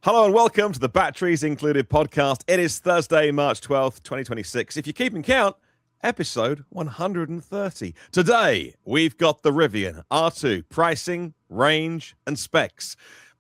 Hello and welcome to the Batteries Included podcast. It is Thursday, March 12th, 2026. If you're keeping count, episode 130. Today, we've got the Rivian R2 pricing, range, and specs.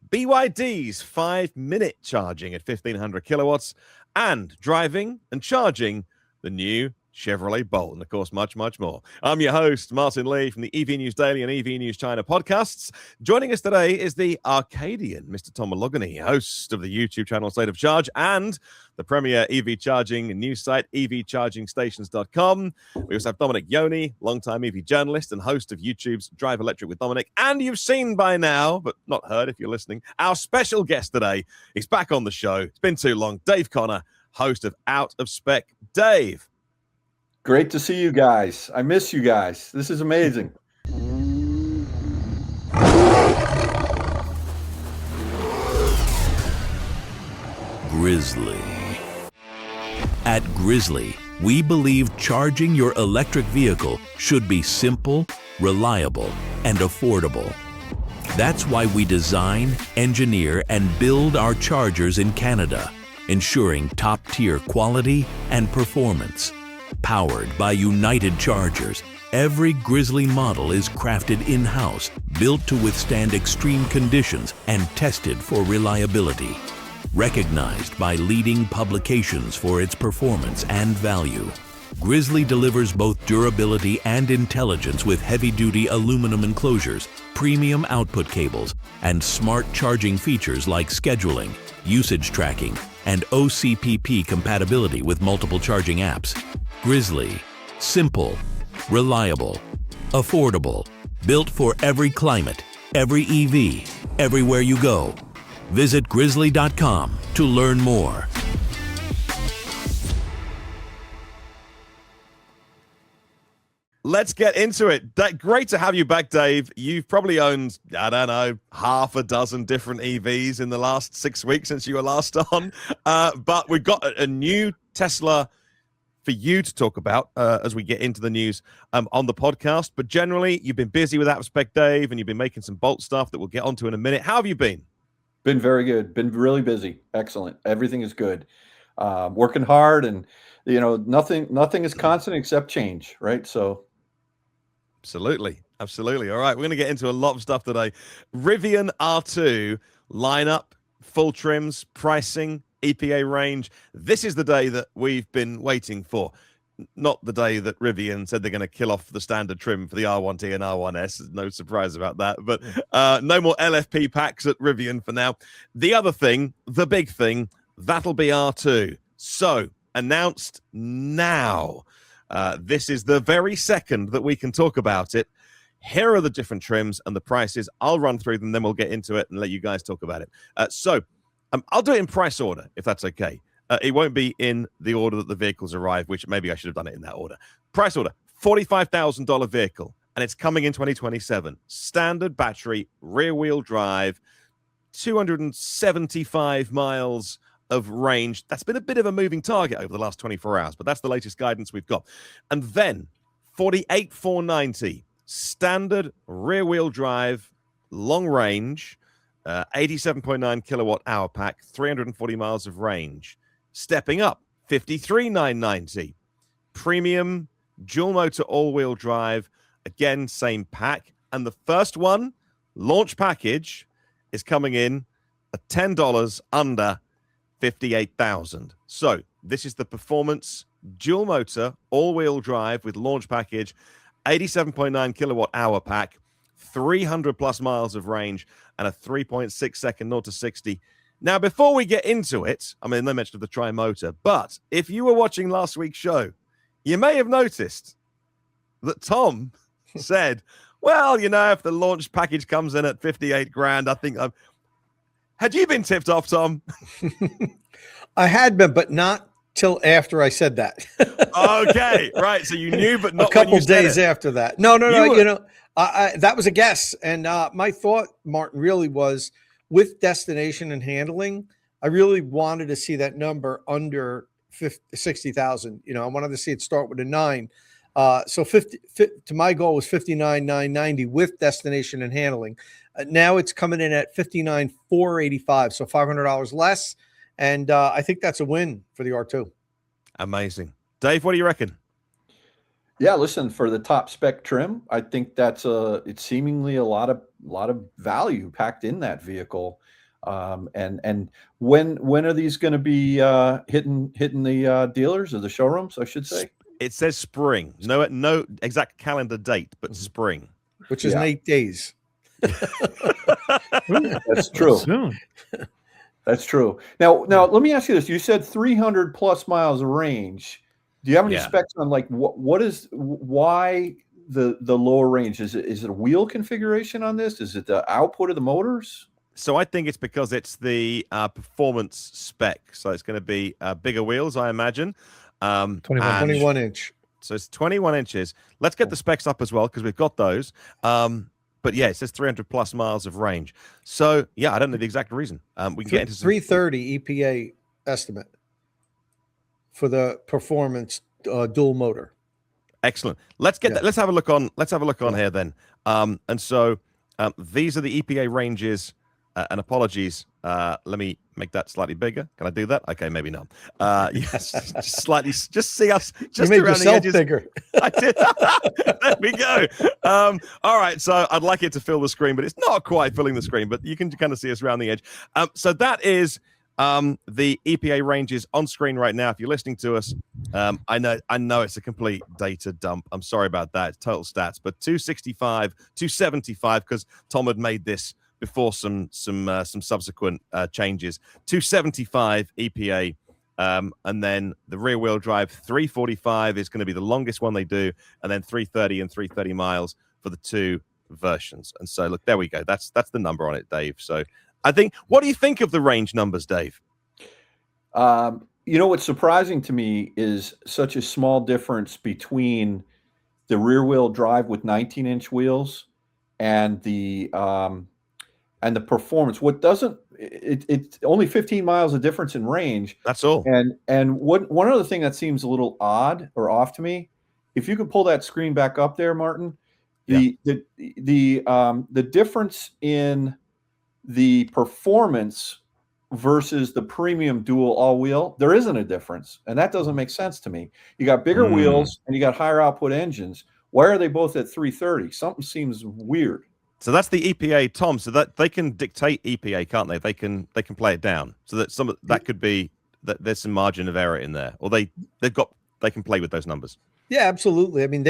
BYD's 5-minute charging at 1500 kilowatts and driving and charging the new Chevrolet Bolt, and of course, much, much more. I'm your host, Martyn Lee from the EV News Daily and EV News China podcasts. Joining us today is the Arcadian, Mr. Tom Moloughney, host of the YouTube channel State of Charge and the premier EV charging news site, evchargingstations.com. We also have Domenick Yoney, longtime EV journalist and host of YouTube's Drive Electric with Domenick. And you've seen by now, but not heard if you're listening, our special guest today. He's back on the show. It's been too long. Dave Connor, host of Out of Spec. Dave. Great to see you guys. I miss you guys. This is amazing. Grizzly. At Grizzly, we believe charging your electric vehicle should be simple, reliable, and affordable. That's why we design, engineer, and build our chargers in Canada, ensuring top-tier quality and performance. Powered by United Chargers, every Grizzly model is crafted in-house, built to withstand extreme conditions, and tested for reliability. Recognized by leading publications for its performance and value, Grizzly delivers both durability and intelligence with heavy-duty aluminum enclosures, premium output cables, and smart charging features like scheduling, usage tracking, and OCPP compatibility with multiple charging apps. Grizzly, simple, reliable, affordable, built for every climate, every EV, everywhere you go. Visit grizzly.com to learn more. Let's get into it. Great to have you back, Dave. You've probably owned, I don't know, half a dozen different EVs in the last 6 weeks since you were last on. But we've got a new Tesla for you to talk about as we get into the news on the podcast. But generally, you've been busy with Out of Spec, Dave, and you've been making some Bolt stuff that we'll get onto in a minute. How have you been? Been very good. Been really busy. Excellent. Everything is good. Working hard, and nothing is constant except change, right? So Absolutely. All right, we're going to get into a lot of stuff today. Rivian R2 lineup, full trims, pricing, EPA range. This is the day that we've been waiting for. Not the day that Rivian said they're going to kill off the standard trim for the R1T and R1S. No surprise about that. But no more LFP packs at Rivian for now. The other thing, the big thing, that'll be R2. So, announced now. This is the very second that we can talk about it. Here are the different trims and the prices. I'll run through them, then we'll get into it and let you guys talk about it. I'll do it in price order, if that's okay. It won't be in the order that the vehicles arrive, which maybe I should have done it in that order. Price order, $45,000 vehicle, and it's coming in 2027. Standard battery, rear-wheel drive, 275 miles of range. That's been a bit of a moving target over the last 24 hours, but that's the latest guidance we've got. And then $48,490, standard rear-wheel drive, long range, 87.9 kilowatt hour pack, 340 miles of range. Stepping up, $53,990, premium dual motor all-wheel drive, again, same pack. And the first one, launch package, is coming in at $10 under $58,000. So this is the performance dual motor all-wheel drive with launch package, 87.9 kilowatt hour pack, 300 plus miles of range, and a 3.6 second 0 to 60. Now, before we get into it, I mean, no mention of the tri-motor, but if you were watching last week's show, you may have noticed that Tom said, well, if the launch package comes in at 58 grand, I think had you been tipped off, Tom? I had been, but not till after I said that. Okay, right. So you knew, but not a couple when you days said it. After that. No. That was a guess. And my thought, Martin, really was with destination and handling, I really wanted to see that number under 60,000. I wanted to see it start with a 9. So 50 to my goal was 59,990 with destination and handling. Now it's coming in at $59,485, so $500 less. And I think that's a win for the R2. Amazing. Dave, what do you reckon? Yeah, listen, for the top spec trim, I think it's seemingly a lot of value packed in that vehicle. And when are these going to be hitting the dealers or the showrooms, I should say? It says spring. No exact calendar date, but spring, which is in 8 days. That's true. Soon. That's true. Now, let me ask you this: you said 300 plus miles of range. Do you have any specs on like why the lower range? Is it a wheel configuration on this? Is it the output of the motors? So I think it's because it's the performance spec. So it's going to be bigger wheels, I imagine. 21 inch. So it's 21 inches. Let's get the specs up as well because we've got those. But yeah, it says 300 plus miles of range. So yeah, I don't know the exact reason. We can get into 330 EPA estimate for the performance dual motor. Excellent. Let's get that. Let's have a look on. Let's have a look on here then. And so these are the EPA ranges. And apologies. Let me make that slightly bigger. Can I do that? Okay, maybe not. Yes, just slightly. Just see us. Just you made around the yourself edges. Bigger. I did. There we go. All right. So I'd like it to fill the screen, but it's not quite filling the screen. But you can kind of see us around the edge. So that is the EPA ranges on screen right now. If you're listening to us, I know it's a complete data dump. I'm sorry about that. It's total stats, but 265, 275, because Tom had made this before some subsequent changes. 275 EPA, and then the rear wheel drive 345 is going to be the longest one they do, and then 330 and 330 miles for the two versions. And so look, there we go. That's the number on it, Dave. So I think, what do you think of the range numbers, Dave? What's surprising to me is such a small difference between the rear wheel drive with 19-inch wheels and the performance. What doesn't it's only 15 miles of difference in range. That's all. And one other thing that seems a little odd or off to me, if you could pull that screen back up there, Martin, the difference in the performance versus the premium dual all-wheel, there isn't a difference, and that doesn't make sense to me. You got bigger wheels and you got higher output engines. Why are they both at 330? Something seems weird. So that's the EPA, Tom. So that they can dictate EPA, can't they? They can play it down. So that that could be that there's some margin of error in there, or they can play with those numbers. Yeah, absolutely. I mean,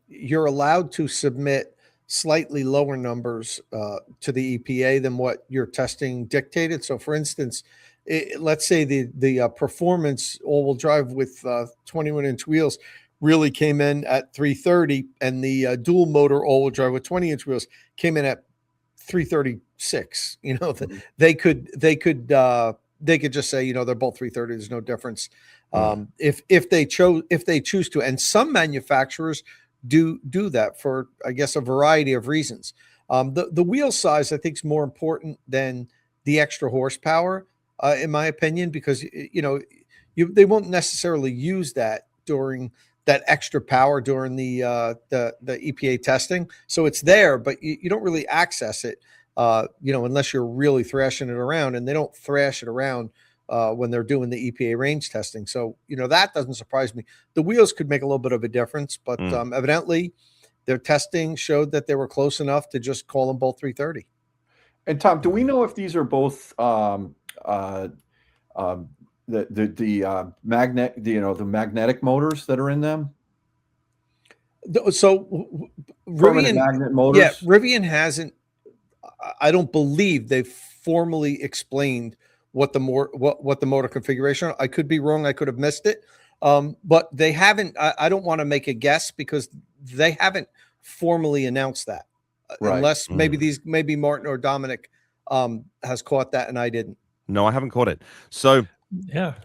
you're allowed to submit slightly lower numbers to the EPA than what your testing dictated. So for instance, let's say the performance all-wheel drive with 21-inch wheels really came in at 330, and the dual motor all-wheel drive with 20-inch wheels came in at 336. They could just say, they're both 330. There's no difference. If they choose to, and some manufacturers do that for, I guess, a variety of reasons. The wheel size, I think, is more important than the extra horsepower, in my opinion, because they won't necessarily use that during that extra power during the EPA testing. So it's there, but you don't really access it, unless you're really thrashing it around, and they don't thrash it around when they're doing the EPA range testing. So, that doesn't surprise me. The wheels could make a little bit of a difference, but evidently their testing showed that they were close enough to just call them both 330. And Tom, do we know if these are both the magnetic motors that are in them? So Rivian magnet motors? Yeah, Rivian hasn't. I don't believe they've formally explained what the motor configuration. I could be wrong. I could have missed it. But they haven't. I don't want to make a guess because they haven't formally announced that, right. Unless maybe Martin or Domenick has caught that and I didn't. No, I haven't caught it. So yeah,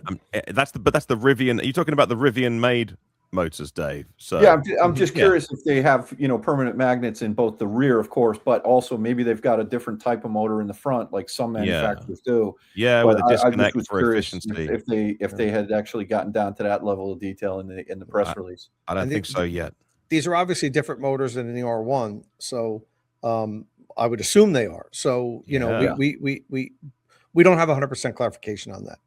that's the Rivian. Are you talking about the Rivian made motors, Dave? So yeah, I'm just curious if they have permanent magnets in both the rear, of course, but also maybe they've got a different type of motor in the front, like some manufacturers do. Yeah, but with a disconnect was for efficiency. If they had actually gotten down to that level of detail in the press release. I don't think so yet. These are obviously different motors than in the R1, so I would assume they are. So, you know, Yeah. we don't have 100% clarification on that.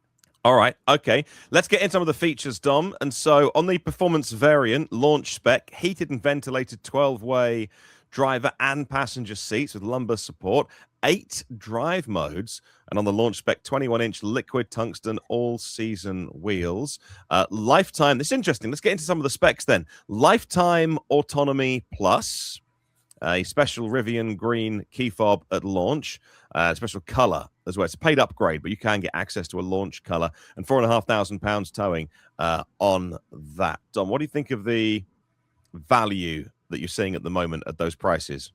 All right. Okay. Let's get into some of the features, Dom. And so on the performance variant, launch spec, heated and ventilated 12-way driver and passenger seats with lumbar support, 8 drive modes, and on the launch spec, 21-inch liquid tungsten all-season wheels. Lifetime. This is interesting. Let's get into some of the specs then. Lifetime autonomy plus, a special Rivian green key fob at launch, special color as well. It's a paid upgrade, but you can get access to a launch color, and £4,500 towing on that. Dom, what do you think of the value that you're seeing at the moment at those prices?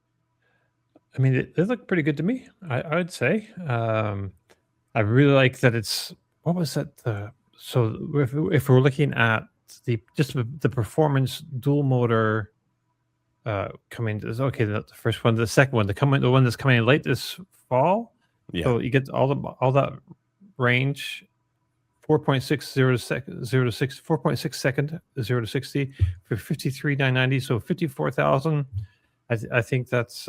I mean, they look pretty good to me, I would say. I really like that it's, what was that? So if we're looking at the performance dual motor coming, okay, the first one, the second one, the one that's coming in late this fall. Yeah. So you get all that range, 4.6 second 0 to 60 for 53,990. So 54,000. I think that's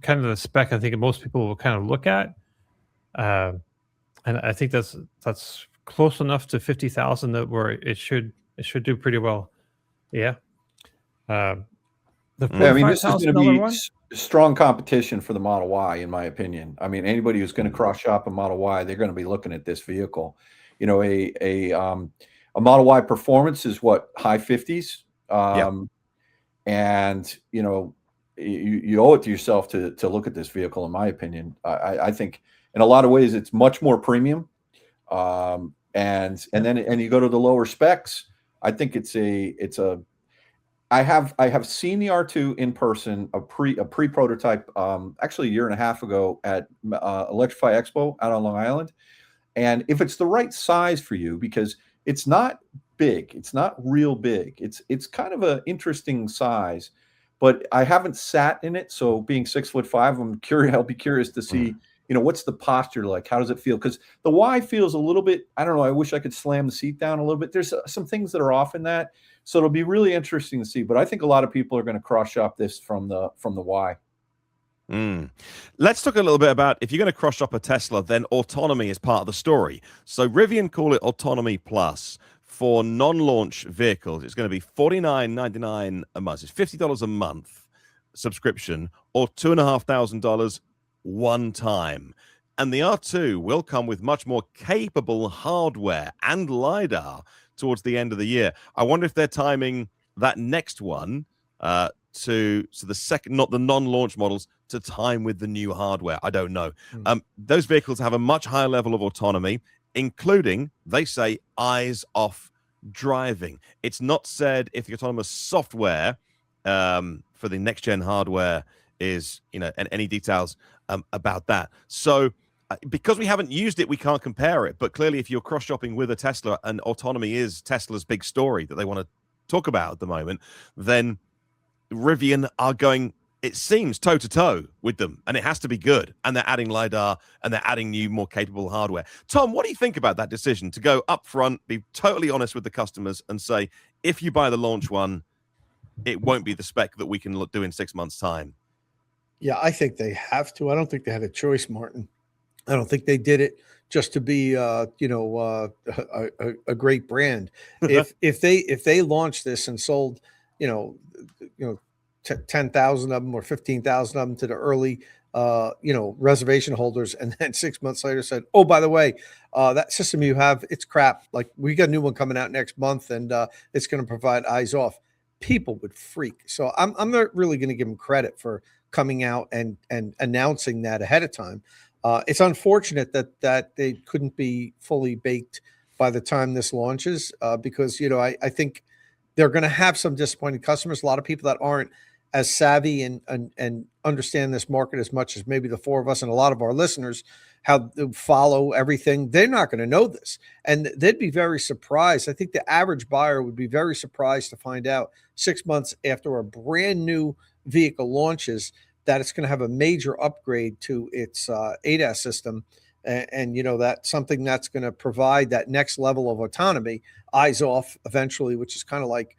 kind of the spec I think most people will kind of look at, and I think that's close enough to 50,000 that where it should do pretty well. Yeah. I mean, this is going to be strong competition for the Model Y, in my opinion. I mean, anybody who's going to cross shop a Model Y, they're going to be looking at this vehicle. You know, a Model Y performance is what, high 50s, and you know, you owe it to yourself to look at this vehicle. In my opinion, I think in a lot of ways it's much more premium, and then you go to the lower specs. I think it's a I have seen the R2 in person, a pre-prototype, actually a year and a half ago at Electrify Expo out on Long Island. And if it's the right size for you, because it's not big, it's not real big, it's kind of an interesting size, but I haven't sat in it. So being 6'5", I'll be curious to see, you know, what's the posture like? How does it feel? Because the Y feels a little bit, I don't know, I wish I could slam the seat down a little bit. There's some things that are off in that. So it'll be really interesting to see. But I think a lot of people are going to cross shop this from the Y. Let's talk a little bit about, if you're going to cross shop a Tesla, then autonomy is part of the story. So Rivian call it Autonomy Plus. For non-launch vehicles, it's going to be $49.99 a month. It's $50 a month subscription, or $2,500 one time. And the R2 will come with much more capable hardware and LiDAR towards the end of the year. I wonder if they're timing that next one the second, not the non-launch models, to time with the new hardware. I don't know. Those vehicles have a much higher level of autonomy, including, they say, eyes off driving. It's not said if the autonomous software for the next gen hardware is, you know, and any details about that. So because we haven't used it, we can't compare it. But clearly, if you're cross shopping with a Tesla and autonomy is Tesla's big story that they want to talk about at the moment, then Rivian are going, it seems, toe to toe with them, and it has to be good. And they're adding LiDAR and they're adding new, more capable hardware. Tom, what do you think about that decision to go up front, be totally honest with the customers, and say, if you buy the launch one, it won't be the spec that we can do in 6 months' time? Yeah, I think they have to. I don't think they had a choice, Martin. I don't think they did it just to be, a great brand. If they launched this and sold, 10,000 of them or 15,000 of them to the early, reservation holders, and then 6 months later said, "Oh, by the way, that system you have, it's crap. Like, we got a new one coming out next month, and it's going to provide eyes off," people would freak. So I'm not really going to give them credit for coming out and announcing that ahead of time. It's unfortunate that they couldn't be fully baked by the time this launches, because, I think they're going to have some disappointed customers. A lot of people that aren't as savvy and understand this market as much as maybe the four of us and a lot of our listeners, how to follow everything. They're not going to know this, and they'd be very surprised. I think the average buyer would be very surprised to find out 6 months after a brand new vehicle launches that it's going to have a major upgrade to its ADAS system. And that's something that's going to provide that next level of autonomy, eyes off eventually, which is kind of like,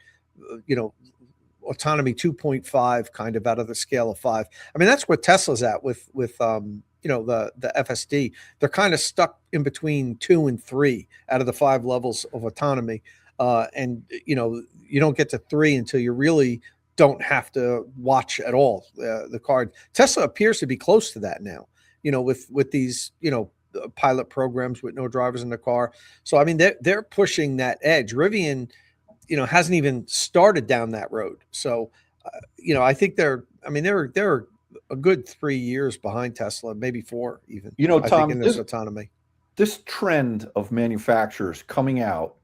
autonomy 2.5 kind of out of the scale of 5. I mean, that's what Tesla's at with the FSD. They're kind of stuck in between 2 and 3 out of the 5 levels of autonomy. And you don't get to 3 until you really don't have to watch at all the car. Tesla appears to be close to that now, with these, pilot programs with no drivers in the car. So, I mean, they're pushing that edge. Rivian, hasn't even started down that road. So, I think they're a good 3 years behind Tesla, maybe 4 even. Tom, I think in this autonomy. This trend of manufacturers coming out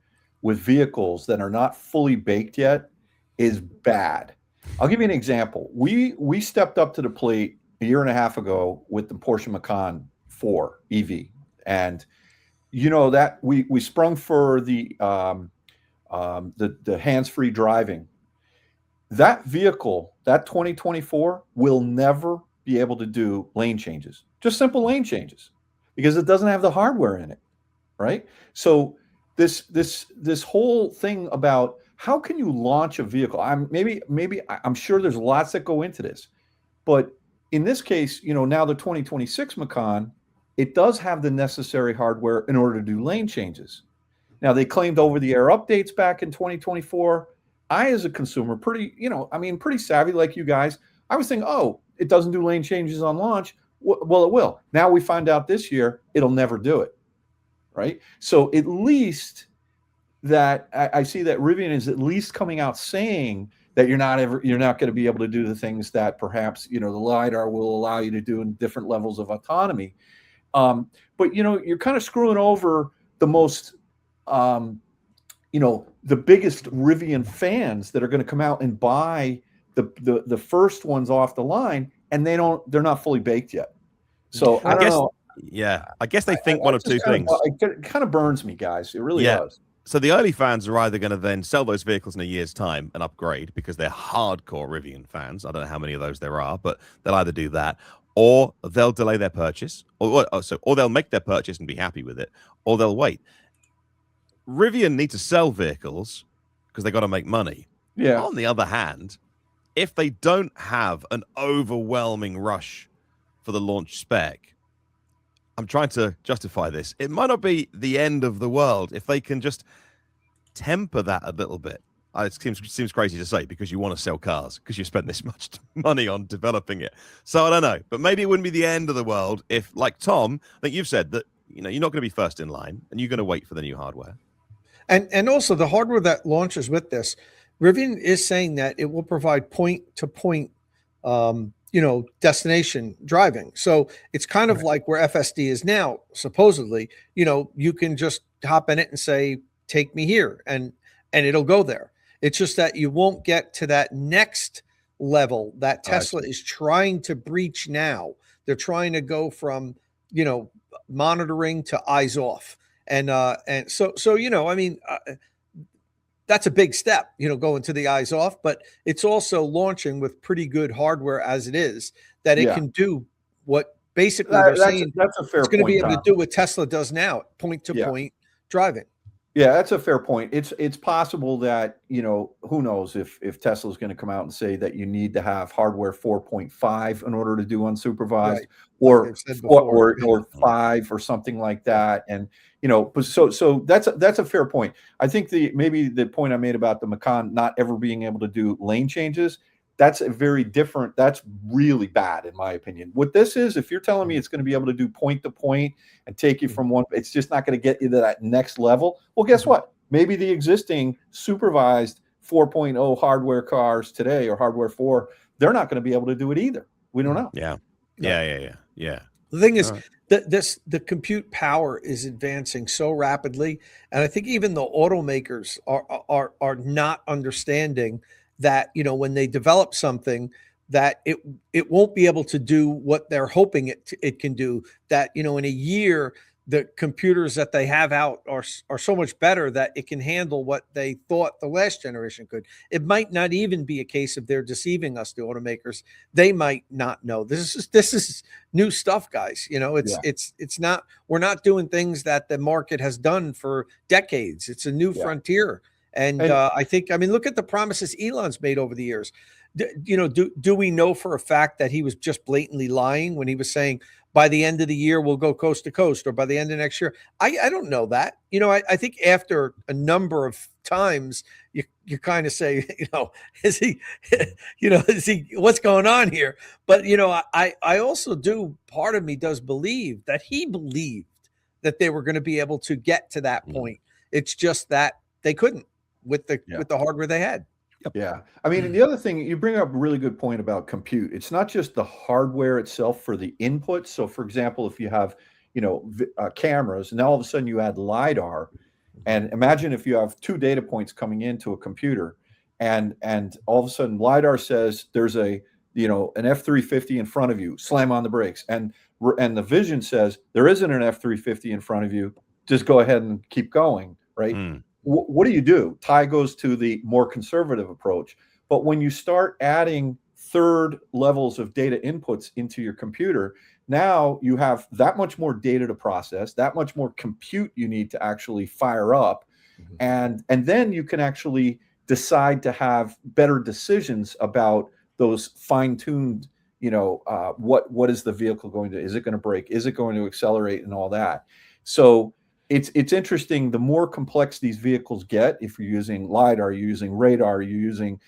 with vehicles that are not fully baked yet is bad. I'll give you an example. We stepped up to the plate a year and a half ago with the Porsche Macan 4 EV, and that we sprung for the hands-free driving. That vehicle, that 2024, will never be able to do lane changes, just simple lane changes, because it doesn't have the hardware in it, right? So this whole thing about how can you launch a vehicle? I'm sure there's lots that go into this, but in this case, now the 2026 Macan, it does have the necessary hardware in order to do lane changes. Now, they claimed over-the-air updates back in 2024. I, as a consumer, pretty savvy like you guys, I was thinking, oh, it doesn't do lane changes on launch. Well, it will. Now we find out this year it'll never do it, right? So at least that I see that Rivian is at least coming out saying that you're not going to be able to do the things that perhaps the LiDAR will allow you to do in different levels of autonomy. But you're kind of screwing over the most the biggest Rivian fans that are going to come out and buy the first ones off the line, and they're not fully baked yet. So I don't know. Yeah, I guess they think one of two things. It kind of burns me, guys. It really does. So the early fans are either going to then sell those vehicles in a year's time and upgrade because they're hardcore Rivian fans. I don't know how many of those there are, but they'll either do that, or they'll delay their purchase, or they'll make their purchase and be happy with it, or they'll wait. Rivian need to sell vehicles because they got to make money. Yeah. On the other hand, if they don't have an overwhelming rush for the launch spec, I'm trying to justify this. It might not be the end of the world if they can just temper that a little bit. It seems crazy to say because you want to sell cars because you spent this much money on developing it. So I don't know, but maybe it wouldn't be the end of the world if, like Tom, I think you've said that you're not going to be first in line and you're going to wait for the new hardware. And also the hardware that launches with this, Rivian is saying that it will provide point-to-point, destination driving. So it's kind of like where FSD is now, supposedly. You can just hop in it and say, take me here, and it'll go there. It's just that you won't get to that next level that Tesla is trying to breach now. They're trying to go from, monitoring to eyes off. And so that's a big step, going to the eyes off, but it's also launching with pretty good hardware as it is, that it can do what basically they're saying that's a fair it's going to be able Tom. to do what Tesla does now, point-to-point driving. Yeah, that's a fair point. It's possible that, who knows if Tesla's going to come out and say that you need to have hardware 4.5 in order to do unsupervised, or 5 or something like that. And, so that's a fair point. I think maybe the point I made about the Macan not ever being able to do lane changes, that's that's really bad in my opinion. What this is, if you're telling me it's going to be able to do point to point and take you from one, it's just not going to get you to that next level. Well, guess what? Maybe the existing supervised 4.0 hardware cars today, or hardware 4, they're not going to be able to do it either. We don't know. Yeah. The thing is, the compute power is advancing so rapidly, and I think even the automakers are not understanding that when they develop something that it won't be able to do what they're hoping it can do. That in a year the computers that they have out are so much better that it can handle what they thought the last generation could. It might not even be a case of they're deceiving us, the automakers. They might not know. This is new stuff, guys. It's not, we're not doing things that the market has done for decades. It's a new frontier. And And- I think, I mean, look at the promises Elon's made over the years. Do we know for a fact that he was just blatantly lying when he was saying by the end of the year we'll go coast to coast, or by the end of next year? I don't know that. I think after a number of times you kind of say, is he, is he, what's going on here? But I also do, part of me does believe that he believed that they were going to be able to get to that point. It's just that they couldn't with the hardware they had. Yeah. I mean, and the other thing, you bring up a really good point about compute. It's not just the hardware itself for the inputs. So, for example, if you have, cameras, and now all of a sudden you add LiDAR, and imagine if you have 2 data points coming into a computer, and all of a sudden LiDAR says there's an F-350 in front of you, slam on the brakes, and the vision says there isn't an F-350 in front of you, just go ahead and keep going, right? What do? Ty goes to the more conservative approach. But when you start adding third levels of data inputs into your computer, now you have that much more data to process, that much more compute you need to actually fire up. And then you can actually decide to have better decisions about those fine-tuned, what is the vehicle going to, is it going to brake? Is it going to accelerate and all that? So it's interesting. The more complex these vehicles get, if you're using LiDAR, you're using radar, you're using,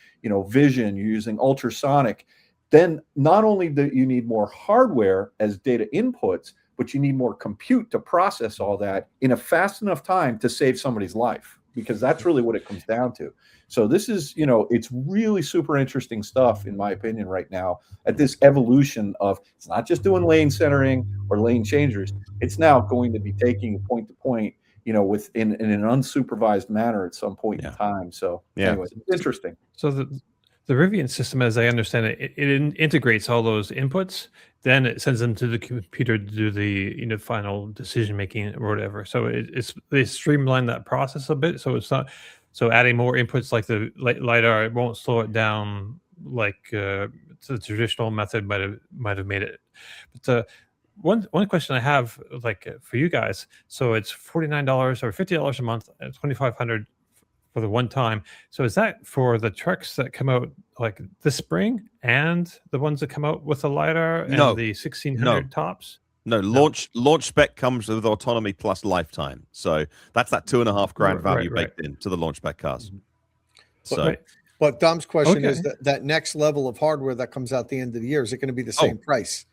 vision, you're using ultrasonic, then not only do you need more hardware as data inputs, but you need more compute to process all that in a fast enough time to save somebody's life, because that's really what it comes down to. So this is, it's really super interesting stuff, in my opinion, right now, at this evolution of, it's not just doing lane centering or lane changers. It's now going to be taking point to point, in an unsupervised manner at some point in time. So anyway, it's interesting. So the Rivian system, as I understand it, it integrates all those inputs. Then it sends them to the computer to do the final decision making or whatever. So they streamline that process a bit. So it's not. So adding more inputs like the LiDAR, it won't slow it down like the traditional method might have made it. But one question I have, for you guys, so it's $49 or $50 a month, $2,500 for the one time. So is that for the trucks that come out like this spring and the ones that come out with the LiDAR and the 1600 tops? No, launch spec comes with autonomy plus lifetime. So that's that $2,500 value baked into the launch spec cars. But Dom's question is that next level of hardware that comes out the end of the year, is it going to be the same price?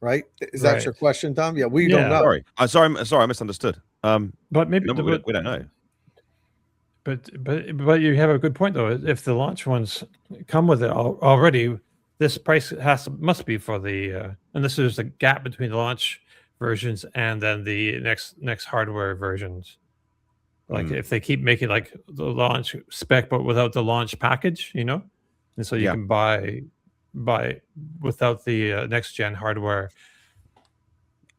Right? Is that your question, Dom? Yeah, we don't know. Sorry, I misunderstood. But maybe we don't know. But you have a good point though. If the launch ones come with it already, this price must be for the and this is the gap between the launch versions and then the next hardware versions. Like if they keep making like the launch spec but without the launch package, and so you can buy without the next gen hardware,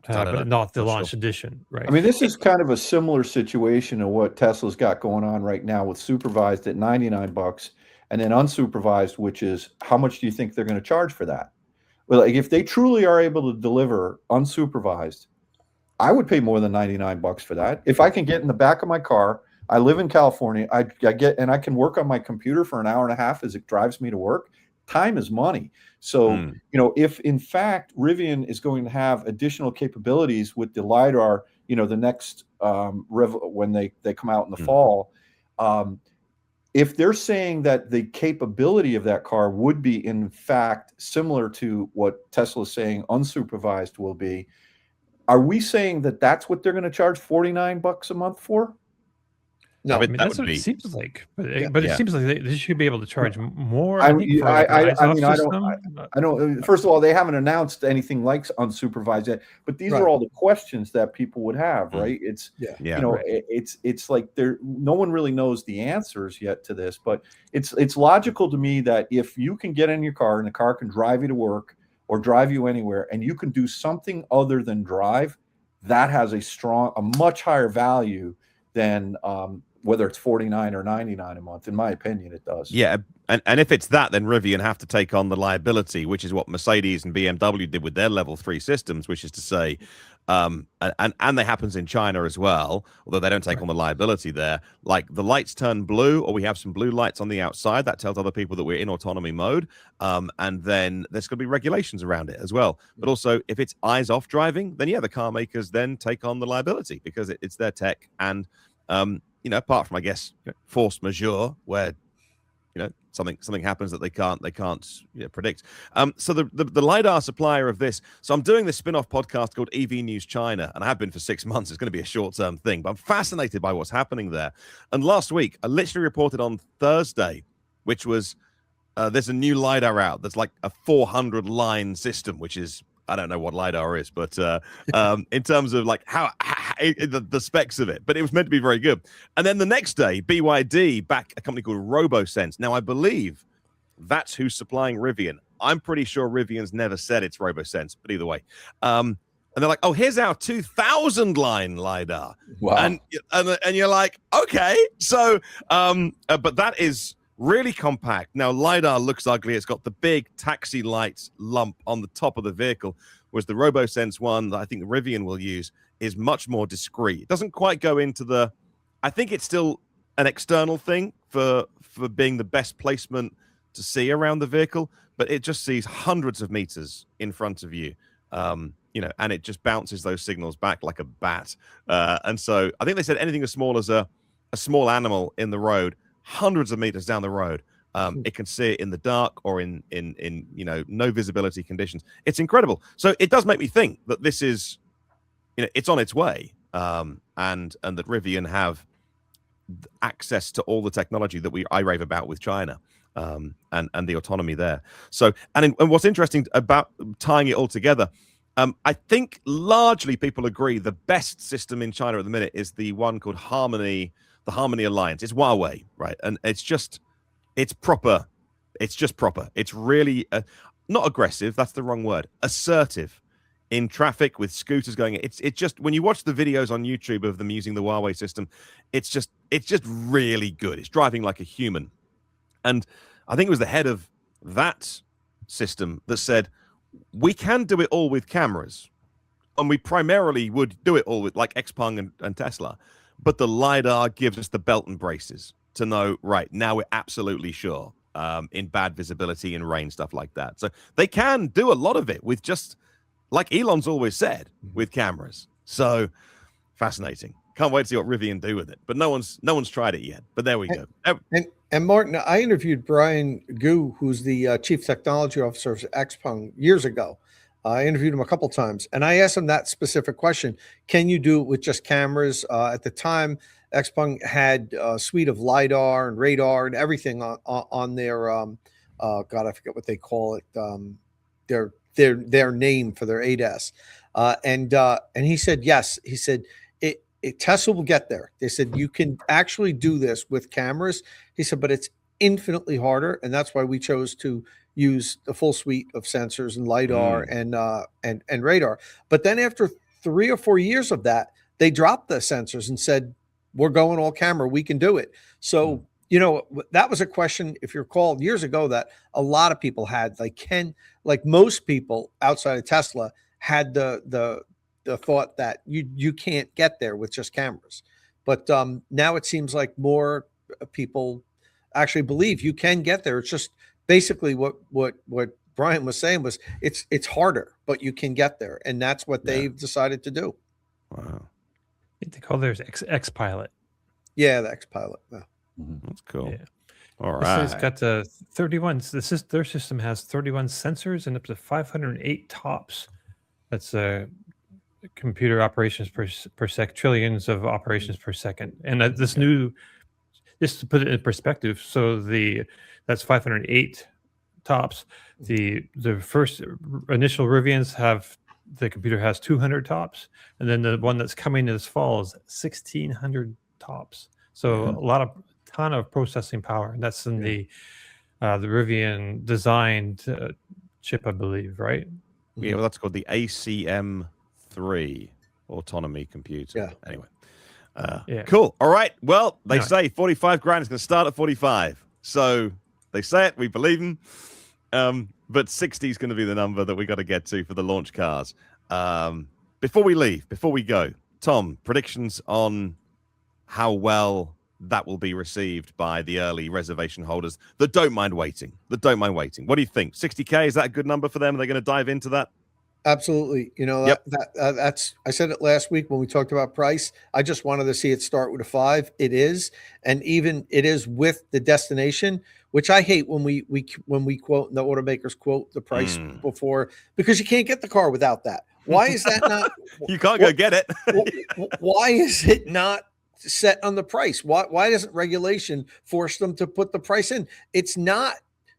but not the launch edition, right? I mean, this is kind of a similar situation to what Tesla's got going on right now with supervised at $99. And then unsupervised, which is how much do you think they're going to charge for that? Well, like if they truly are able to deliver unsupervised, I would pay more than $99 for that. If I can get in the back of my car, I live in California, I can work on my computer for an hour and a half as it drives me to work. Time is money. So, if in fact Rivian is going to have additional capabilities with the LiDAR, the next when they come out in the fall, if they're saying that the capability of that car would be, in fact, similar to what Tesla is saying unsupervised will be, are we saying that that's what they're going to charge $49 a month for? No, I mean, that's what it seems like. But it seems like they should be able to charge more. I don't. First of all, they haven't announced anything like unsupervised yet. But these are all the questions that people would have, right? It's it's like no one really knows the answers yet to this. But it's logical to me that if you can get in your car and the car can drive you to work or drive you anywhere, and you can do something other than drive, that has a much higher value than whether it's $49 or $99 a month. In my opinion, it does. Yeah, and if it's that, then Rivian have to take on the liability, which is what Mercedes and BMW did with their level 3 systems, which is to say, and that happens in China as well, although they don't take on the liability there. Like the lights turn blue, or we have some blue lights on the outside, that tells other people that we're in autonomy mode. And then there's going to be regulations around it as well. But also, if it's eyes off driving, then yeah, the car makers then take on the liability because it's their tech. And apart from, I guess, force majeure, where something happens that they can't predict. So the LiDAR supplier of this, so I'm doing this spin-off podcast called EV News China, and I have been for 6 months. It's going to be a short-term thing, but I'm fascinated by what's happening there. And last week, I literally reported on Thursday, which was there's a new LiDAR out that's like a 400 line system, which is, I don't know what LiDAR is, but in terms of like how the specs of it, but it was meant to be very good. And then the next day, BYD back a company called RoboSense. Now, I believe that's who's supplying Rivian. I'm pretty sure Rivian's never said it's RoboSense, but either way. And they're like, oh, here's our 2000 line LiDAR. Wow. And you're like, okay. So, but that is really compact. Now, LiDAR looks ugly. It's got the big taxi lights lump on the top of the vehicle, whereas the RoboSense one that I think Rivian will use is much more discreet. It doesn't quite go into I think it's still an external thing for being the best placement to see around the vehicle, but it just sees hundreds of meters in front of you, and it just bounces those signals back like a bat. And so I think they said anything as small as a small animal in the road, hundreds of meters down the road, it can see it in the dark or in no visibility conditions. It's incredible. So it does make me think that this is, it's on its way, and that Rivian have access to all the technology that I rave about with China, and the autonomy there. So, and what's interesting about tying it all together, I think largely people agree the best system in China at the minute is the one called Harmony. The Harmony Alliance. It's Huawei, right? And it's proper. It's just proper. It's really not aggressive. That's the wrong word. Assertive in traffic with scooters going. It's just, when you watch the videos on YouTube of them using the Huawei system, it's just really good. It's driving like a human. And I think it was the head of that system that said, we can do it all with cameras, and we primarily would do it all with like Xpeng and Tesla. But the LiDAR gives us the belt and braces to know, right, now we're absolutely sure, in bad visibility and rain, stuff like that. So they can do a lot of it with just, like Elon's always said, with cameras. So fascinating. Can't wait to see what Rivian do with it. But no one's tried it yet. But there we go. And Martin, I interviewed Brian Gu, who's the chief technology officer of Xpeng years ago. I interviewed him a couple times, and I asked him that specific question: can you do it with just cameras? At the time, Xpeng had a suite of LiDAR and radar and everything on their God, I forget what they call it. Their name for their ADAS, and he said yes. He said Tesla will get there. They said you can actually do this with cameras. He said, but it's infinitely harder, and that's why we chose to use the full suite of sensors and LiDAR and radar. But then after 3 or 4 years of that, they dropped the sensors and said, we're going all camera, we can do it. So, that was a question, if you're called years ago, that a lot of people had, like most people outside of Tesla had the thought that you can't get there with just cameras. But now it seems like more people actually believe you can get there. It's just basically what Brian was saying was it's harder, but you can get there, and that's what they've decided to do. Wow, I think they call theirs X Pilot. Yeah, the X Pilot. Yeah. That's cool. Yeah. All right. It's got 31. Their system has 31 sensors and up to 508 tops. That's computer operations per sec, trillions of operations per second. And just to put it in perspective, so that's 508 tops. The first initial Rivians the computer has 200 tops, and then the one that's coming this fall is 1,600 tops. So a ton of processing power, and that's in the Rivian designed chip, I believe, right? Yeah, well, that's called the ACM3 autonomy computer. Yeah. Anyway, cool. All right. Well, they say 45 grand is going to start at 45. So they say it, we believe them. But 60 is going to be the number that we got to get to for the launch cars. Before we leave, before we go, Tom, predictions on how well that will be received by the early reservation holders that don't mind waiting. What do you think? 60K, is that a good number for them? Are they going to dive into that? Absolutely. Yep. That's, I said it last week when we talked about price. I just wanted to see it start with a 5. It is. And even it is with the destination, which I hate when we quote, the automakers quote the price before, because you can't get the car without that. Why is that not? You can't go get it. Why is it not set on the price? Why doesn't regulation force them to put the price in? It's not,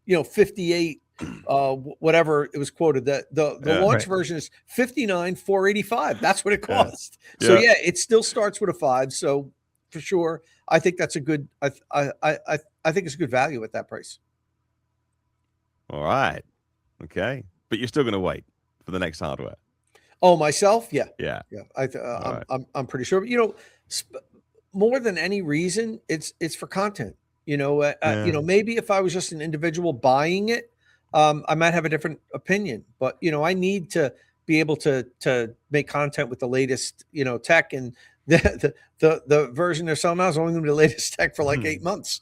58, whatever it was quoted. The launch version is 59,485. That's what it costs. So yeah, it still starts with a 5. So for sure, I think that's a good. I think it's a good value at that price. All right. Okay, but you're still going to wait for the next hardware. Oh, myself? Yeah. Right. I'm pretty sure. More than any reason, it's for content. Maybe if I was just an individual buying it, I might have a different opinion. But I need to be able to make content with the latest tech, and the version they're selling now is only going to be the latest tech for like 8 months.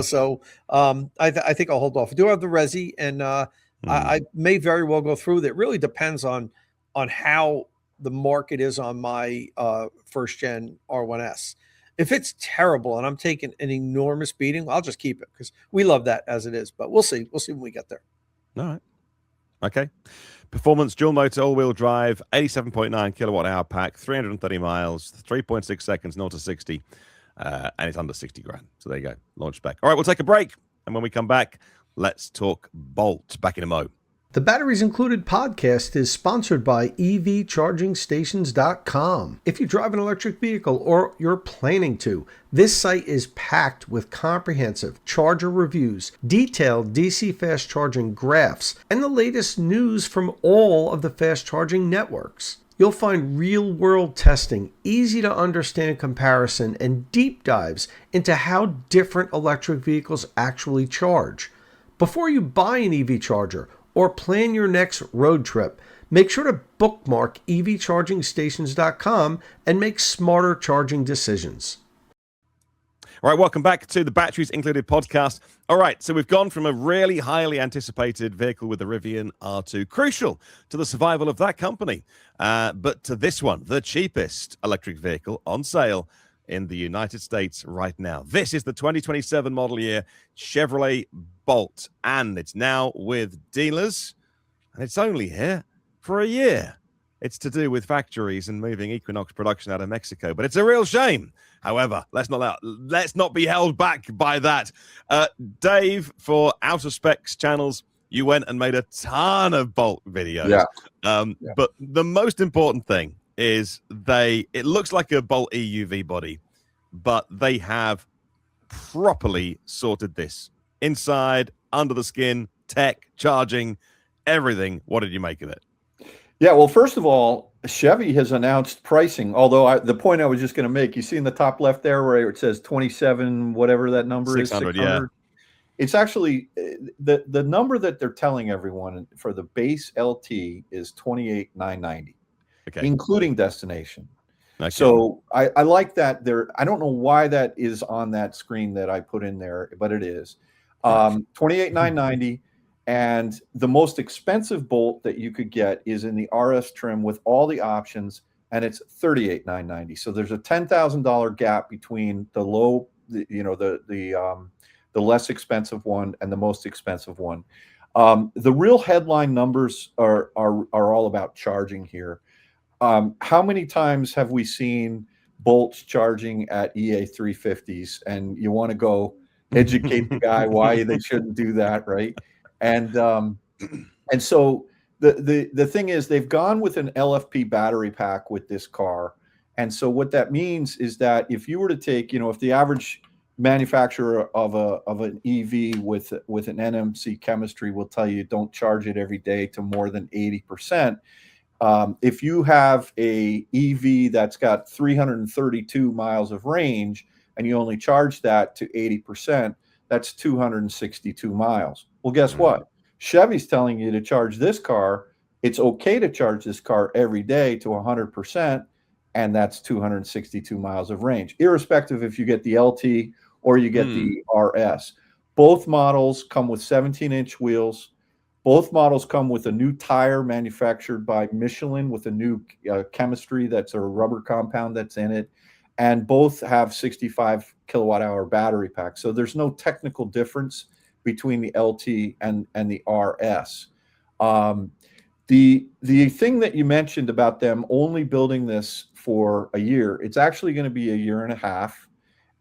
So I think I'll hold off. I do have the Resi, and I may very well go through that. It really depends on how the market is on my first gen R1S. If it's terrible and I'm taking an enormous beating, I'll just keep it because we love that as it is. But we'll see. We'll see when we get there. All right. Okay. Performance, dual motor, all-wheel drive, 87.9 kilowatt-hour pack, 330 miles, 3.6 seconds, 0 to 60, and it's under 60 grand. So there you go, launch spec. All right, we'll take a break, and when we come back, let's talk Bolt. Back in a mo. The Batteries Included podcast is sponsored by EVChargingStations.com. If you drive an electric vehicle or you're planning to, this site is packed with comprehensive charger reviews, detailed DC fast charging graphs, and the latest news from all of the fast charging networks. You'll find real-world testing, easy to understand comparison, and deep dives into how different electric vehicles actually charge. Before you buy an EV charger or plan your next road trip, make sure to bookmark EVChargingStations.com and make smarter charging decisions. All right, welcome back to the Batteries Included podcast. All right, so we've gone from a really highly anticipated vehicle with the Rivian R2, crucial to the survival of that company, but to this one, the cheapest electric vehicle on sale in the United States right now. This is the 2027 model year Chevrolet Bolt, and it's now with dealers, and it's only here for a year. It's to do with factories and moving Equinox production out of Mexico, but it's a real shame. However, let's not be held back by that. Dave, for Out of Specs channels, you went and made a ton of Bolt videos. But the most important thing is it looks like a Bolt EUV body, but they have properly sorted this inside, under the skin, tech, charging, everything. What did you make of it? Yeah, well, first of all, Chevy has announced pricing, although the point I was just going to make, you see in the top left there where it says 27, whatever that number is, 600. Yeah. It's actually the number that they're telling everyone for the base LT is 28,990, including destination. Okay. So I like that there. I don't know why that is on that screen that I put in there, but it is 28,990. And the most expensive Bolt that you could get is in the RS trim with all the options, and it's 38,990. So there's a $10,000 gap between the low, the less expensive one and the most expensive one. The real headline numbers are all about charging here. How many times have we seen Bolts charging at EA 350s, and you want to go educate the guy why they shouldn't do that, right? And so the thing is, they've gone with an LFP battery pack with this car. And so what that means is that if you were to take, if the average manufacturer of an EV with an NMC chemistry will tell you don't charge it every day to more than 80%. If you have a EV that's got 332 miles of range and you only charge that to 80%, that's 262 miles. Well, guess what? Chevy's telling you to charge this car it's okay to charge this car every day to 100%, and that's 262 miles of range, irrespective if you get the LT or you get the RS. Both models come with 17-inch wheels. Both models come with a new tire manufactured by Michelin with a new chemistry that's a rubber compound that's in it. And both have 65 kilowatt hour battery packs. So there's no technical difference between the LT and the RS. The thing that you mentioned about them only building this for a year, it's actually going to be a year and a half.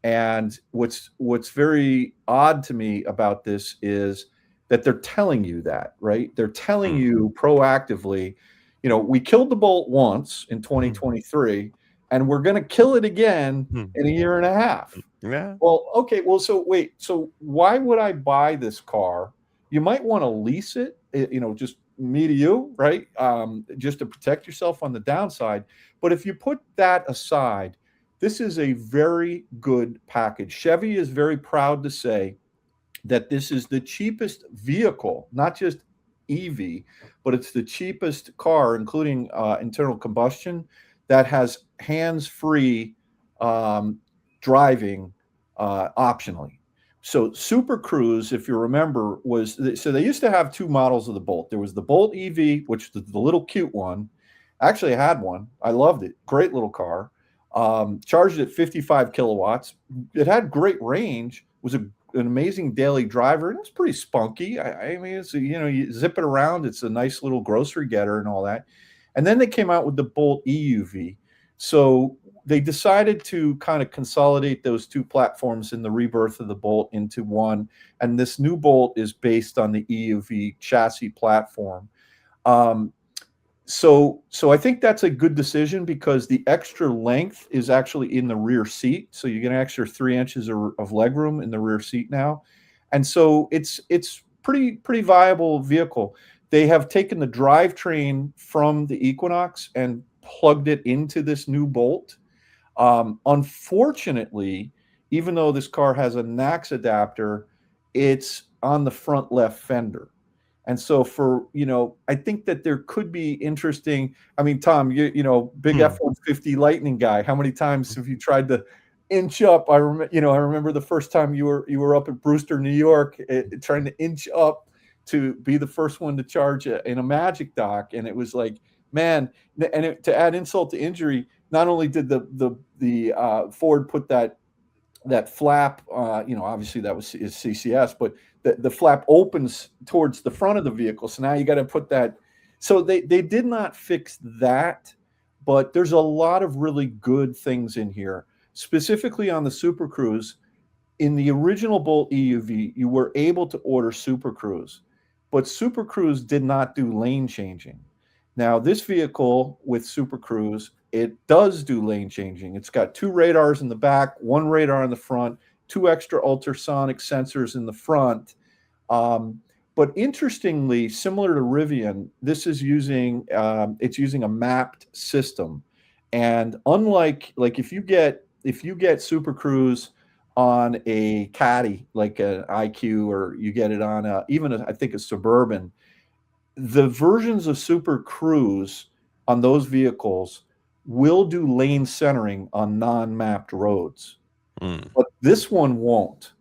And what's very odd to me about this is that they're telling you that, right? They're telling you proactively, we killed the Bolt once in 2023, and we're going to kill it again in a year and a half. Yeah. Well, okay. Well, so why would I buy this car? You might want to lease it, just me to you, right? Just to protect yourself on the downside. But if you put that aside, this is a very good package. Chevy is very proud to say that this is the cheapest vehicle, not just EV, but it's the cheapest car, including internal combustion, that has hands-free driving optionally. So Super Cruise, if you remember, so they used to have two models of the Bolt. There was the Bolt EV, which was the little cute one. Actually, I had one. I loved it. Great little car. Charged at 55 kilowatts. It had great range. Was an amazing daily driver, and it's pretty spunky. I mean, it's you zip it around. It's a nice little grocery getter and all that. And then they came out with the Bolt EUV. So they decided to kind of consolidate those two platforms in the rebirth of the Bolt into one. And this new Bolt is based on the EUV chassis platform. So I think that's a good decision because the extra length is actually in the rear seat. So you get an extra 3 inches of legroom in the rear seat now. And so it's pretty viable vehicle. They have taken the drivetrain from the Equinox and plugged it into this new Bolt. Unfortunately, even though this car has a NACS adapter, it's on the front left fender. And so I think that there could be interesting. I mean, Tom, big F-150 Lightning guy. How many times have you tried to inch up? I remember the first time you were up at Brewster, New York, trying to inch up to be the first one to charge in a Magic Dock, and it was like, man. And to add insult to injury, not only did the Ford put that flap, obviously that was CCS, but the flap opens towards the front of the vehicle. So now you got to put that. So they did not fix that, but there's a lot of really good things in here, specifically on the Super Cruise. In the original Bolt EUV, you were able to order Super Cruise, but Super Cruise did not do lane changing. Now, this vehicle with Super Cruise, it does do lane changing. It's got 2 radars in the back, 1 radar in the front, 2 extra ultrasonic sensors in the front. But interestingly, similar to Rivian, this is using a mapped system. And unlike if you get Super Cruise on a Caddy, like an IQ, or you get it on I think a Suburban, the versions of Super Cruise on those vehicles will do lane centering on non-mapped roads, but this one won't.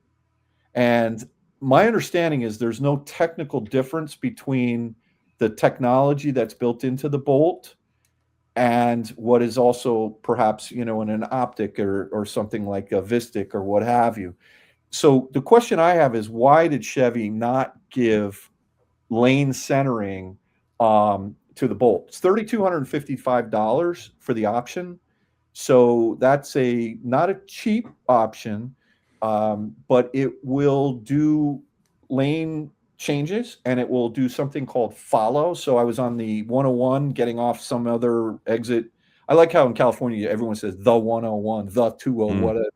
And my understanding is there's no technical difference between the technology that's built into the Bolt and what is also perhaps, in an optic or something like a Vistic or what have you. So the question I have is, why did Chevy not give lane centering to the Bolt? It's $3,255 for the option. So that's not a cheap option, but it will do lane changes and it will do something called follow. So I was on the 101 getting off some other exit. I like how in California everyone says the 101, the 20, whatever.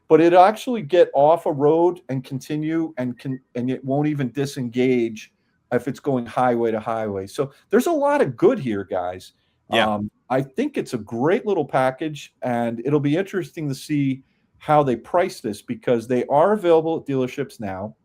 But it actually get off a road and continue and it won't even disengage if it's going highway to highway. So there's a lot of good here, guys. Yeah. I think it's a great little package, and it'll be interesting to see how they price this, because they are available at dealerships now,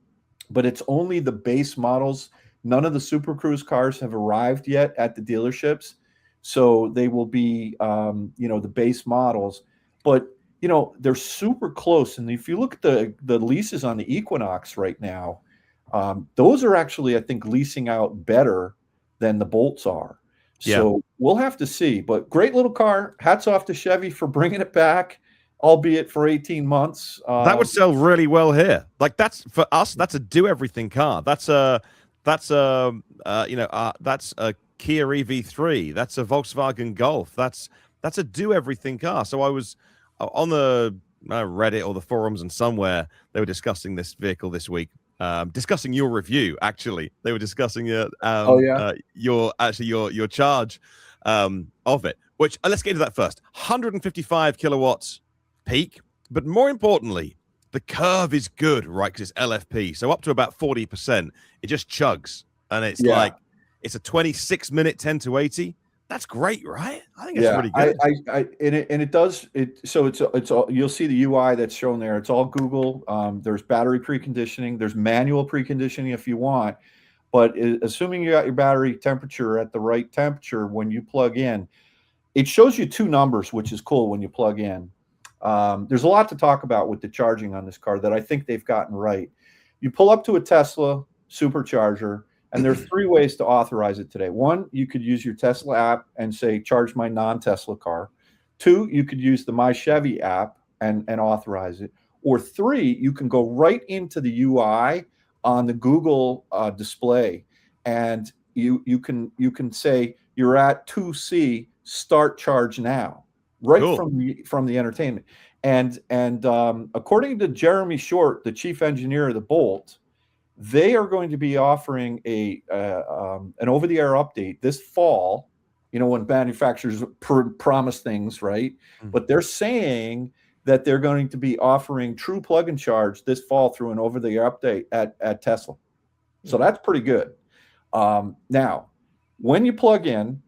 but it's only the base models, None of the Super Cruise cars have arrived yet at the dealerships, so they will be, the base models. But they're super close. And if you look at the leases on the Equinox right now, those are actually, I think, leasing out better than the Bolts are. So we'll have to see. But great little car. Hats off to Chevy for bringing it back, albeit for 18 months. That would sell really well here. Like, that's for us. That's a do everything car. That's a Kia EV3. That's a Volkswagen Golf. That's a do everything car. So I was on the Reddit or the forums, and somewhere they were discussing this vehicle this week. Discussing your review, actually. They were discussing your charge of it. Which let's get into that first. 155 kilowatts peak, but more importantly, the curve is good, right? Because it's LFP, so up to about 40%, it just chugs, and it's like it's a 26-minute 10 to 80. That's great, right? I think it's really good. It does it. So it's all, you'll see the UI that's shown there. It's all Google. There's battery preconditioning. There's manual preconditioning if you want, but assuming you got your battery temperature at the right temperature when you plug in, it shows you two numbers, which is cool when you plug in. There's a lot to talk about with the charging on this car that I think they've gotten right. You pull up to a Tesla supercharger, and there are three ways to authorize it today. One, you could use your Tesla app and say, charge my non-Tesla car. Two, you could use the My Chevy app and authorize it. Or three, you can go right into the UI on the Google display, and you can say you're at 2C, start charge now, right? Cool. from the entertainment. And according to Jeremy Short, the chief engineer of the Bolt, they are going to be offering an over-the-air update this fall. When manufacturers promise things, right? Mm-hmm. But they're saying that they're going to be offering true plug and charge this fall through an over-the-air update at Tesla. So that's pretty good. Now, when you plug in,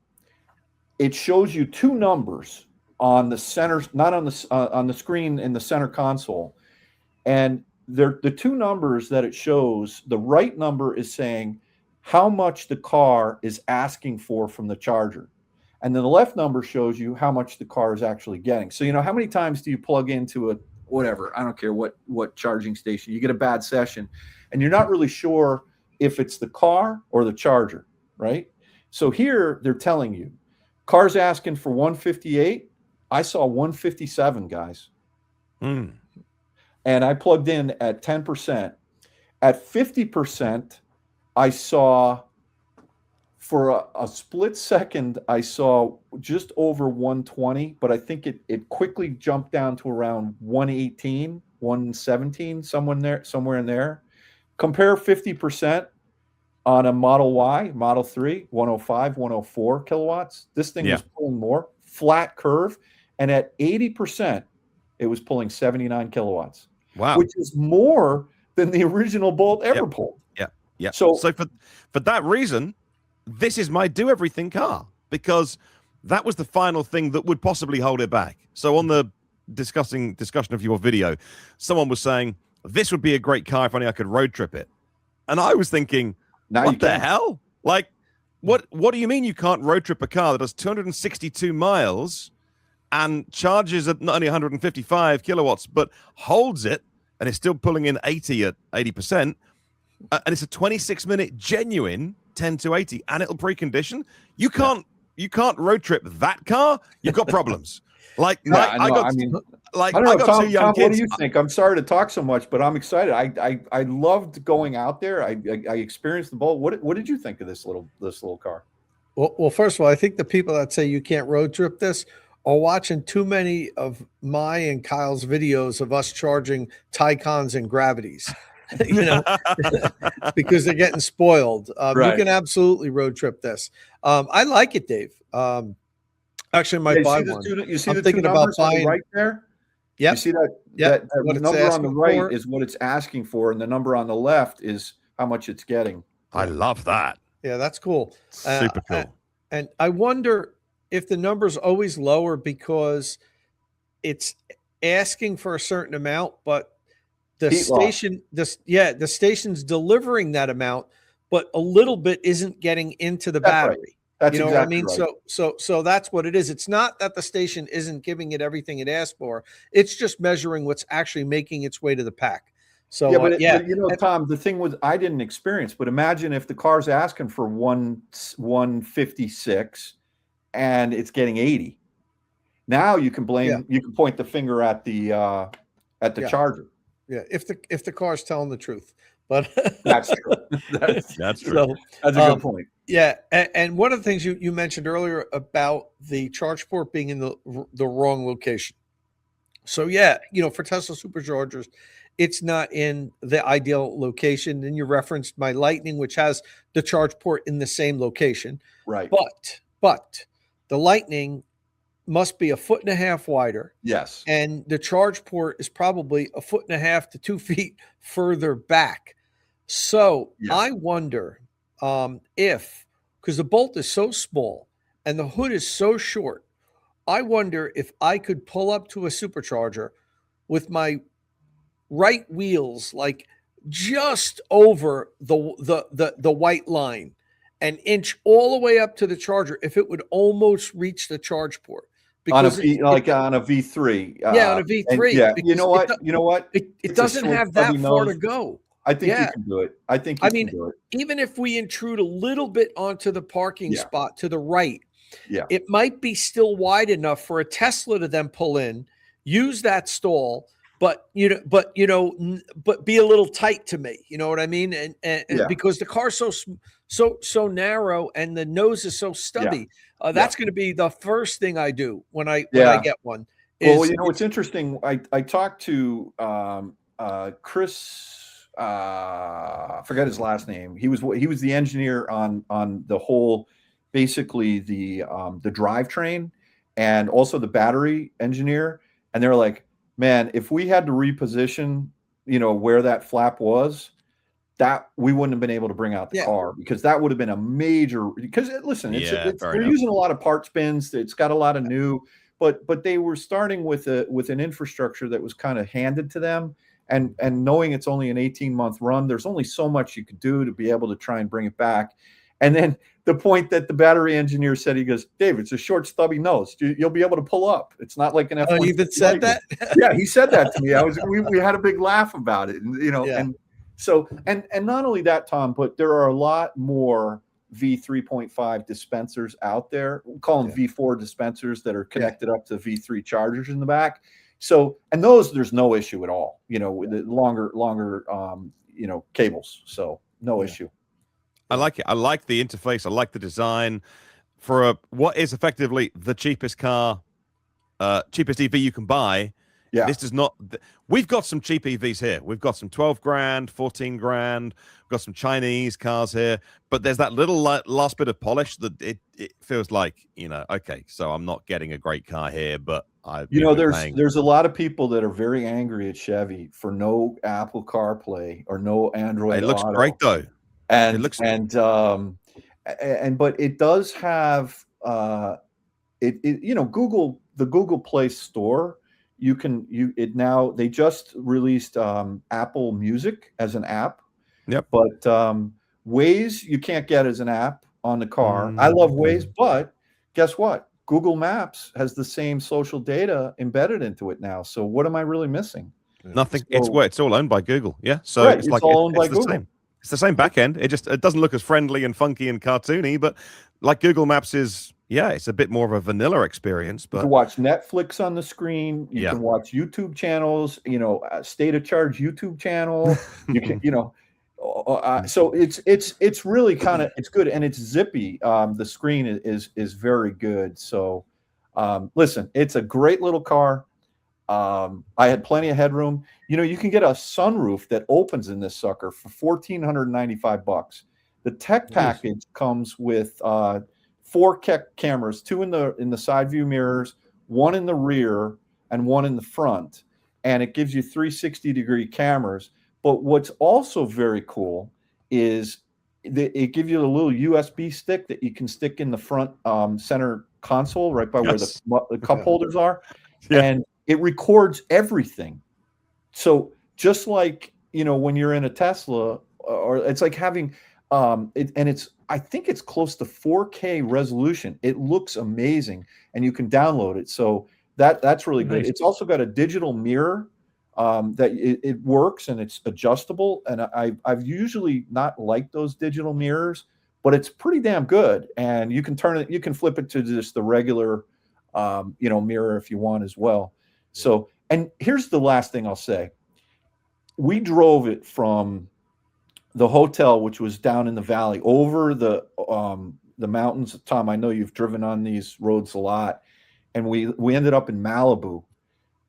it shows you two numbers on the center, not on the screen in the center console, and the two numbers that it shows. The right number is saying how much the car is asking for from the charger, and then the left number shows you how much the car is actually getting. So how many times do you plug into a whatever, I don't care what charging station, you get a bad session and you're not really sure if it's the car or the charger, right? So here they're telling you car's asking for 158. I saw 157, guys. And I plugged in at 10%. At 50%, I saw, for a split second, I saw just over 120, but I think it quickly jumped down to around 118, 117, somewhere in there. Compare 50% on a Model Y, Model 3, 105, 104 kilowatts. This thing was pulling more, flat curve. And at 80%, it was pulling 79 kilowatts. Wow. Which is more than the original Bolt ever pulled. Yeah. So for that reason, this is my do everything car, because that was the final thing that would possibly hold it back. So on the discussion of your video, someone was saying this would be a great car if only I could road trip it. And I was thinking, what the hell? Like, what do you mean you can't road trip a car that does 262 miles and charges at not only 155 kilowatts, but holds it and is still pulling in 80 at 80%? And it's a 26-minute genuine 10 to 80, and it'll precondition. You can't road trip that car. You've got problems. I got two young kids. What do you think? I'm sorry to talk so much, but I'm excited. I loved going out there. I experienced the Bolt. What did you think of this little car? Well, first of all, I think the people that say you can't road trip this are watching too many of my and Kyle's videos of us charging Taycans and Gravities. Because they're getting spoiled. Right. You can absolutely road trip this. I like it, Dave. Actually, I might buy one. You see I'm thinking about buying right there. Yeah. You see that? Yeah. The number on the right is what it's asking for, and the number on the left is how much it's getting. I love that. Yeah, that's cool. Super cool. And I wonder if the number's always lower because it's asking for a certain amount, but the station's delivering that amount, but a little bit isn't getting into the That's right. battery. That's You know exactly what I mean? right. So that's what it is. It's not that the station isn't giving it everything it asked for. It's just measuring what's actually making its way to the pack. So Yeah, but, yeah, but you know, Tom, the thing was, I didn't experience, but imagine if the car's asking for 156 and it's getting 80. Now you can blame, you can point the finger at the charger. Yeah, if the car's telling the truth. But That's true. That's true. So, That's a good point. Yeah, and one of the things you mentioned earlier about the charge port being in the wrong location. So yeah, for Tesla superchargers, it's not in the ideal location. And you referenced my Lightning, which has the charge port in the same location. Right. But the Lightning must be 1.5 feet wider. Yes. And the charge port is probably 1.5 feet to 2 feet further back. So Yeah. I wonder because the bolt is so small and the hood is so short, I wonder if I could pull up to a supercharger with my right wheels like just over the white line and inch all the way up to the charger, if it would almost reach the charge port. On a Because on a V3. Yeah, on a V3. Yeah, you know what? It doesn't have that far to go. I think you can do it. I think you can do it. Even if we intrude a little bit onto the parking spot to the right, it might be still wide enough for a Tesla to then pull in, use that stall, but be a little tight to me. You know what I mean? And because the car's so narrow and the nose is so stubby, that's going to be the first thing I do when I get one. Well, it's interesting. I talked to Chris. I forget his last name. He was the engineer on the whole, basically the drivetrain and also the battery engineer. And they're like, man, if we had to reposition, where that flap was, that we wouldn't have been able to bring out the car, because that would have been a major, because listen, we're using a lot of parts bins. It's got a lot of new, but they were starting with an infrastructure that was kind of handed to them. And knowing it's only an 18-month run, there's only so much you could do to be able to try and bring it back. And then the point that the battery engineer said, he goes, Dave, it's a short, stubby nose. You'll be able to pull up. It's not like an F1. Oh, you even said that? Yeah, he said that to me. We had a big laugh about it, and and so and not only that, Tom, but there are a lot more V3.5 dispensers out there. We call them V4 dispensers that are connected up to V3 chargers in the back. So, and those, there's no issue at all, with the longer, cables. So no issue. I like it. I like the interface. I like the design for what is effectively the cheapest car, cheapest EV you can buy. Yeah. This does not, we've got some cheap EVs here. We've got some 12 grand, 14 grand. We've got some Chinese cars here, but there's that little last bit of polish that it feels like, okay, so I'm not getting a great car here, but there's a lot of people that are very angry at Chevy for no Apple CarPlay or no Android. It looks Auto. Great though. And it looks but it does have Google, the Google Play Store. They just released Apple Music as an app. Yep. But Waze you can't get as an app on the car. I love Waze, but guess what? Google Maps has the same social data embedded into it now. So what am I really missing? Nothing. It's all owned by Google. Yeah. So right, it's like all owned by the Google. same. It's the same back end. It doesn't look as friendly and funky and cartoony, but like Google Maps is, it's a bit more of a vanilla experience. But you can watch Netflix on the screen. You can watch YouTube channels. State of Charge YouTube channel. You can, so it's really kind of, it's good, and it's zippy. The screen is very good. So listen, it's a great little car. I had plenty of headroom. You can get a sunroof that opens in this sucker for $1,495. The tech package comes with 4 cameras, 2 in the side view mirrors, 1 in the rear, and 1 in the front, and it gives you 360-degree cameras. But what's also very cool is it gives you a little USB stick that you can stick in the front center console, right by where the cup holders are, and it records everything. So just like when you're in a Tesla, or it's like having I think it's close to 4K resolution. It looks amazing, and you can download it. So that's really good. Nice. It's also got a digital mirror that it works, and it's adjustable. And I've usually not liked those digital mirrors, but it's pretty damn good. And you can you can flip it to just the regular, mirror if you want as well. So, and here's the last thing I'll say. We drove it from the hotel, which was down in the valley, over the mountains. Tom, I know you've driven on these roads a lot, and we ended up in Malibu,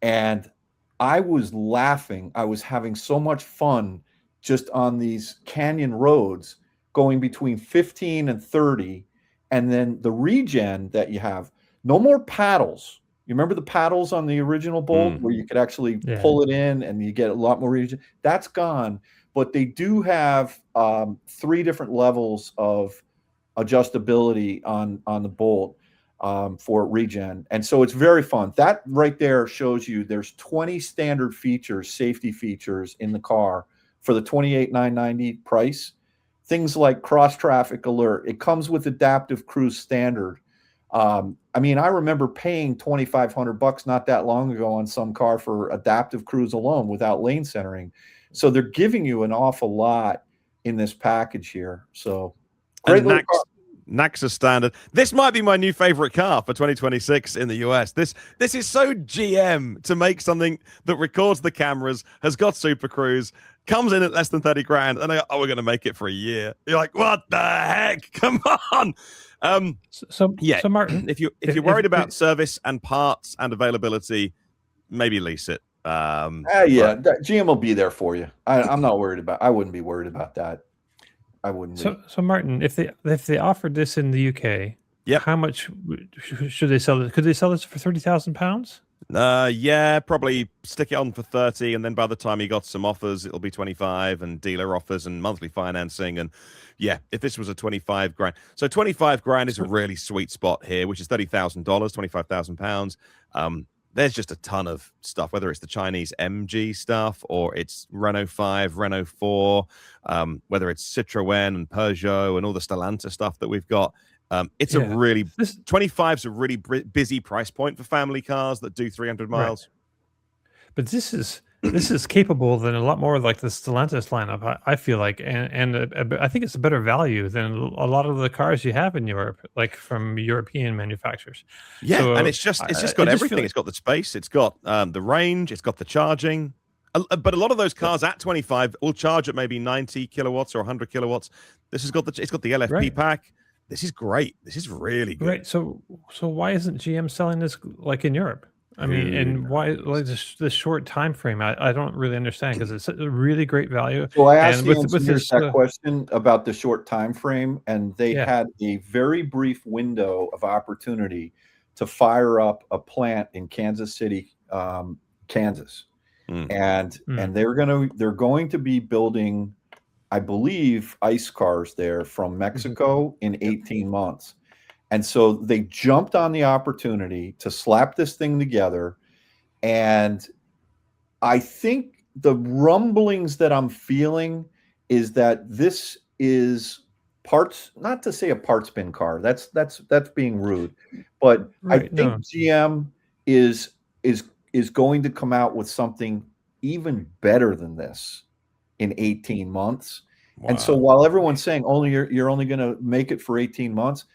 and I was laughing. I was having so much fun just on these canyon roads, going between 15 and 30, and then the regen that you have. No more paddles. You remember the paddles on the original Bolt where you could actually pull it in and you get a lot more regen? That's gone. But they do have 3 different levels of adjustability on the Bolt for regen. And so it's very fun. That right there shows you there's 20 standard features, safety features in the car for the $28,990 price. Things like cross traffic alert. It comes with adaptive cruise standard. I remember paying $2,500 not that long ago on some car for adaptive cruise alone without lane centering. So they're giving you an awful lot in this package here. So great. NACSA standard. This might be my new favorite car for 2026 in the US. This is so GM to make something that records the cameras, has got Super Cruise, comes in at less than 30 grand, and they go, we're going to make it for a year. You're like, what the heck? Come on. So Martyn, if you're worried about service and parts and availability, maybe lease it. GM will be there for you. I'm not worried about. I wouldn't be worried about that. I wouldn't. So Martyn, if they offered this in the UK, how much should they sell it? Could they sell this for £30,000? Probably stick it on for 30, and then by the time you got some offers, it'll be 25, and dealer offers and monthly financing. And if this was a 25 grand, so 25 grand is a really sweet spot here, which is $30,000, £25,000. There's just a ton of stuff, whether it's the Chinese MG stuff or it's Renault 5, Renault 4, whether it's Citroën and Peugeot and all the Stellantis stuff that we've got. It's a really 25 is a really busy price point for family cars that do 300 miles. Right. But this is capable than a lot more like the Stellantis lineup. I feel like, and I think it's a better value than a lot of the cars you have in Europe, like from European manufacturers. Yeah, so, and it's just got everything. It's got the space, it's got the range, it's got the charging. But a lot of those cars at 25 will charge at maybe 90 kilowatts or 100 kilowatts. This has got the LFP pack. This is great. This is really good. Right. So why isn't GM selling this like in Europe? I mean, and why like this short time frame? I don't really understand, because it's a really great value. Well, I asked the engineers that question about the short time frame, and they had a very brief window of opportunity to fire up a plant in Kansas City, Kansas, and they're going to be building, I believe, ICE cars there from Mexico in 18 months. And so they jumped on the opportunity to slap this thing together. And I think the rumblings that I'm feeling is that this is parts, not to say a parts bin car. That's being rude. But I think GM is going to come out with something even better than this in 18 months. Wow. And so while everyone's saying you're only going to make it for 18 months,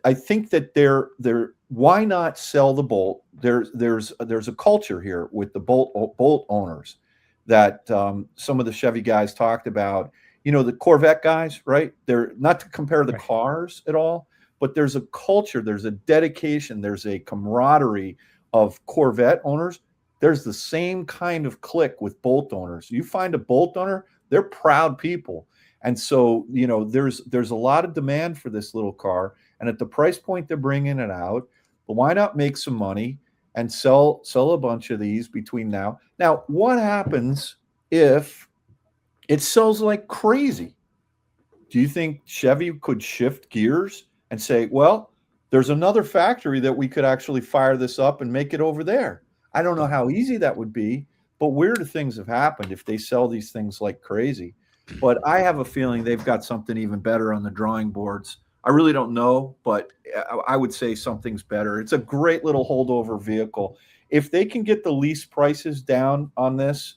I think that they're why not sell the Bolt? There's a culture here with the Bolt owners that some of the Chevy guys talked about. The Corvette guys, right? They're not to compare the cars at all, but there's a culture, there's a dedication, there's a camaraderie of Corvette owners. There's the same kind of clique with Bolt owners. You find a Bolt owner, they're proud people. And so, there's a lot of demand for this little car. And at the price point they're bringing it out, but why not make some money and sell a bunch of these between now? Now, what happens if it sells like crazy? Do you think Chevy could shift gears and say, well, there's another factory that we could actually fire this up and make it over there? I don't know how easy that would be, but weird things have happened if they sell these things like crazy. but I have a feeling they've got something even better on the drawing boards. I really don't know, but I would say something's better. It's a great little holdover vehicle. If they can get the lease prices down on this,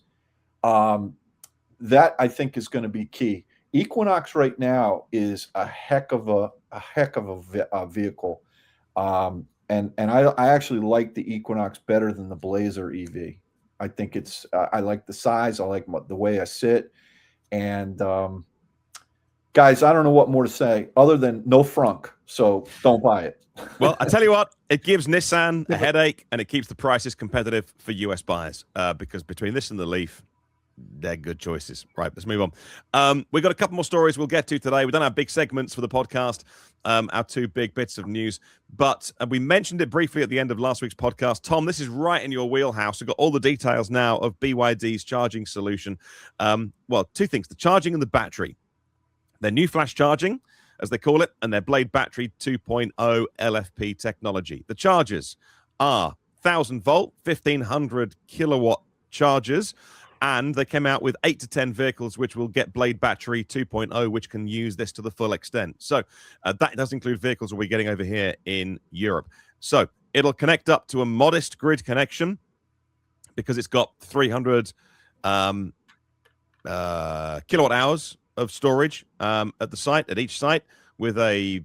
that I think is going to be key. Equinox right now is a heck of a vehicle, and I actually like the Equinox better than the Blazer EV. I think it's I like the size, I like the way I sit, and guys, I don't know what more to say other than no frunk, so don't buy it. Well, I tell you what, it gives Nissan a headache, and it keeps the prices competitive for US buyers, because between this and the Leaf, they're good choices. Right, let's move on. We've got a couple more stories we'll get to today. We don't have big segments for the podcast, our two big bits of news, but we mentioned it briefly at the end of last week's podcast. Tom, this is right in your wheelhouse. We've got all the details now of BYD's charging solution. Well, two things, the charging and the battery. Their new flash charging, as they call it, and their Blade Battery 2.0 LFP technology. The chargers are 1,000-volt, 1,500 kilowatt chargers, and they came out with 8 to 10 vehicles which will get Blade Battery 2.0, which can use this to the full extent. So that does include vehicles we'll be getting over here in Europe. So it'll connect up to a modest grid connection because it's got 300 kilowatt hours of storage at each site, with a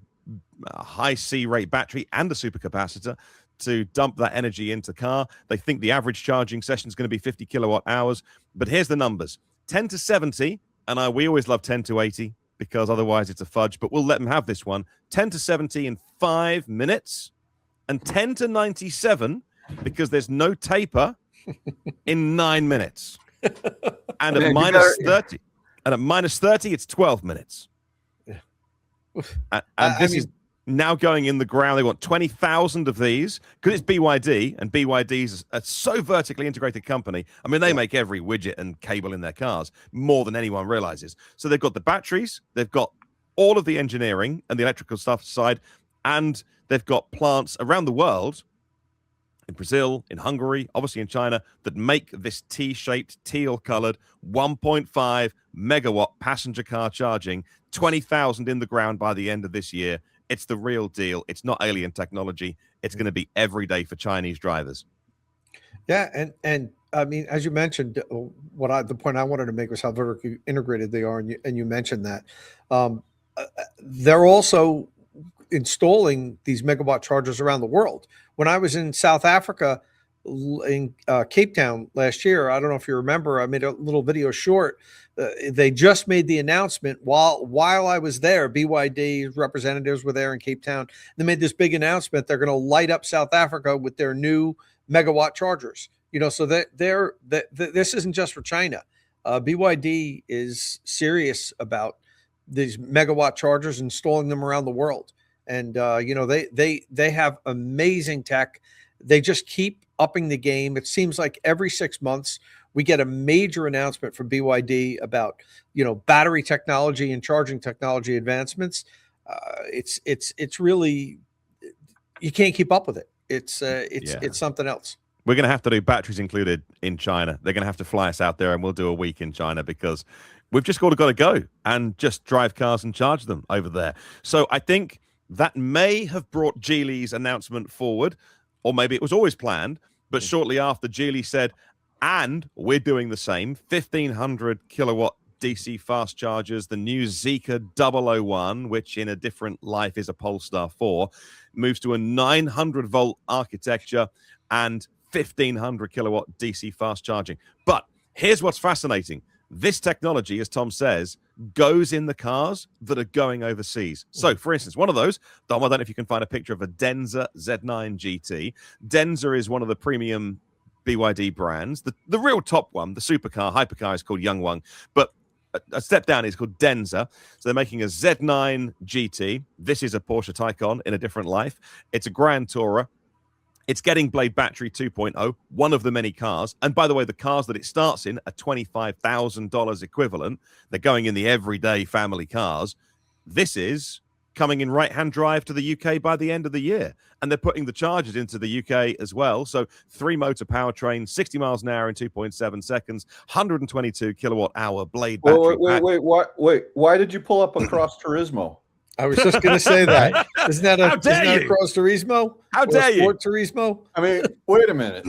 high C rate battery and a supercapacitor to dump that energy into the car. They think the average charging session is going to be 50 kilowatt hours. But here's the numbers: 10 to 70, and we always love 10 to 80 because otherwise it's a fudge, but we'll let them have this one. 10 to 70 in 5 minutes, and 10 to 97 because there's no taper in 9 minutes. And at minus 30. And at minus 30, it's 12 minutes. And this is now going in the ground. They want 20,000 of these because it's BYD, and BYD is a so vertically integrated company. I mean, they make every widget and cable in their cars more than anyone realizes. So they've got the batteries, they've got all of the engineering and the electrical stuff side, and they've got plants around the world, in Brazil, in Hungary, obviously in China, that make this T-shaped, teal-colored 1.5 megawatt passenger car charging, 20,000 in the ground by the end of this year. It's the real deal. It's not alien technology. It's going to be every day for Chinese drivers. Yeah, and I mean, as you mentioned, the point I wanted to make was how vertically integrated they are, and you mentioned that. They're also installing these megawatt chargers around the world. When I was in South Africa, in Cape Town last year, I don't know if you remember, I made a little video short. They just made the announcement while I was there. BYD representatives were there in Cape Town. They made this big announcement. They're going to light up South Africa with their new megawatt chargers. So this isn't just for China. BYD is serious about these megawatt chargers, installing them around the world. And they have amazing tech. They just keep upping the game. It seems like every 6 months we get a major announcement from BYD about battery technology and charging technology advancements. It's really, you can't keep up with it. It's something else. We're going to have to do batteries included in China. They're going to have to fly us out there, and we'll do a week in China because we've just got to go and just drive cars and charge them over there. So I think that may have brought Geely's announcement forward, or maybe it was always planned, but shortly after, Geely said, and we're doing the same, 1,500 kilowatt DC fast chargers, the new Zeekr 001, which in a different life is a Polestar 4, moves to a 900-volt architecture and 1,500 kilowatt DC fast charging. But here's what's fascinating. This technology, as Tom says, goes in the cars that are going overseas. So, for instance, one of those, Dom, I don't know if you can find a picture of a Denza Z9 GT. Denza is one of the premium BYD brands. The real top one, the supercar, hypercar, is called Yangwang. But a step down is called Denza. So they're making a Z9 GT. This is a Porsche Taycan in a different life. It's a Grand Tourer. It's getting Blade Battery 2.0, one of the many cars. And by the way, the cars that it starts in are $25,000 equivalent. They're going in the everyday family cars. This is coming in right-hand drive to the UK by the end of the year. And they're putting the chargers into the UK as well. So 3-motor powertrain, 60 miles an hour in 2.7 seconds, 122 kilowatt-hour blade battery. Wait. Why did you pull up a Cross Turismo? I was just going to say that. Isn't that a Cross Turismo? How dare you? Sport Turismo? I mean, wait a minute.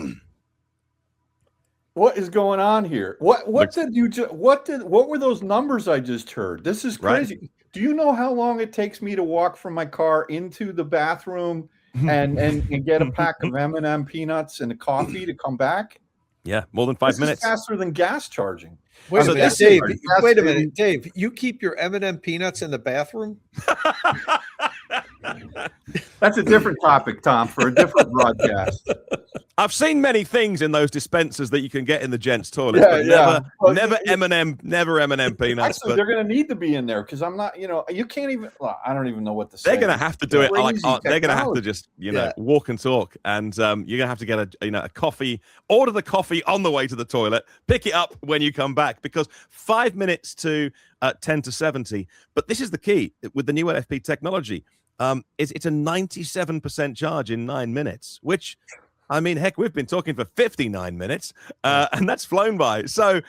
What is going on here? What were those numbers I just heard? This is crazy. Right. Do you know how long it takes me to walk from my car into the bathroom and get a pack of M&M peanuts and a coffee to come back? Yeah, more than 5 minutes. Is faster than gas charging. Wait a minute, Dave. Wait a minute, Dave. You keep your M&M peanuts in the bathroom? That's a different topic, Tom, for a different broadcast. I've seen many things in those dispensers that you can get in the gents' toilets, but never M&M peanuts. Actually, they're going to need to be in there because I'm not. You can't even. Well, I don't even know what to say. They're going to have to do it. They're going to have to just walk and talk, and you're going to have to get a coffee. Order the coffee on the way to the toilet. Pick it up when you come back because 5 minutes to 10 to 70. But this is the key with the new LFP technology. It's a 97% charge in 9 minutes, which, I mean, heck, we've been talking for 59 minutes, and that's flown by. So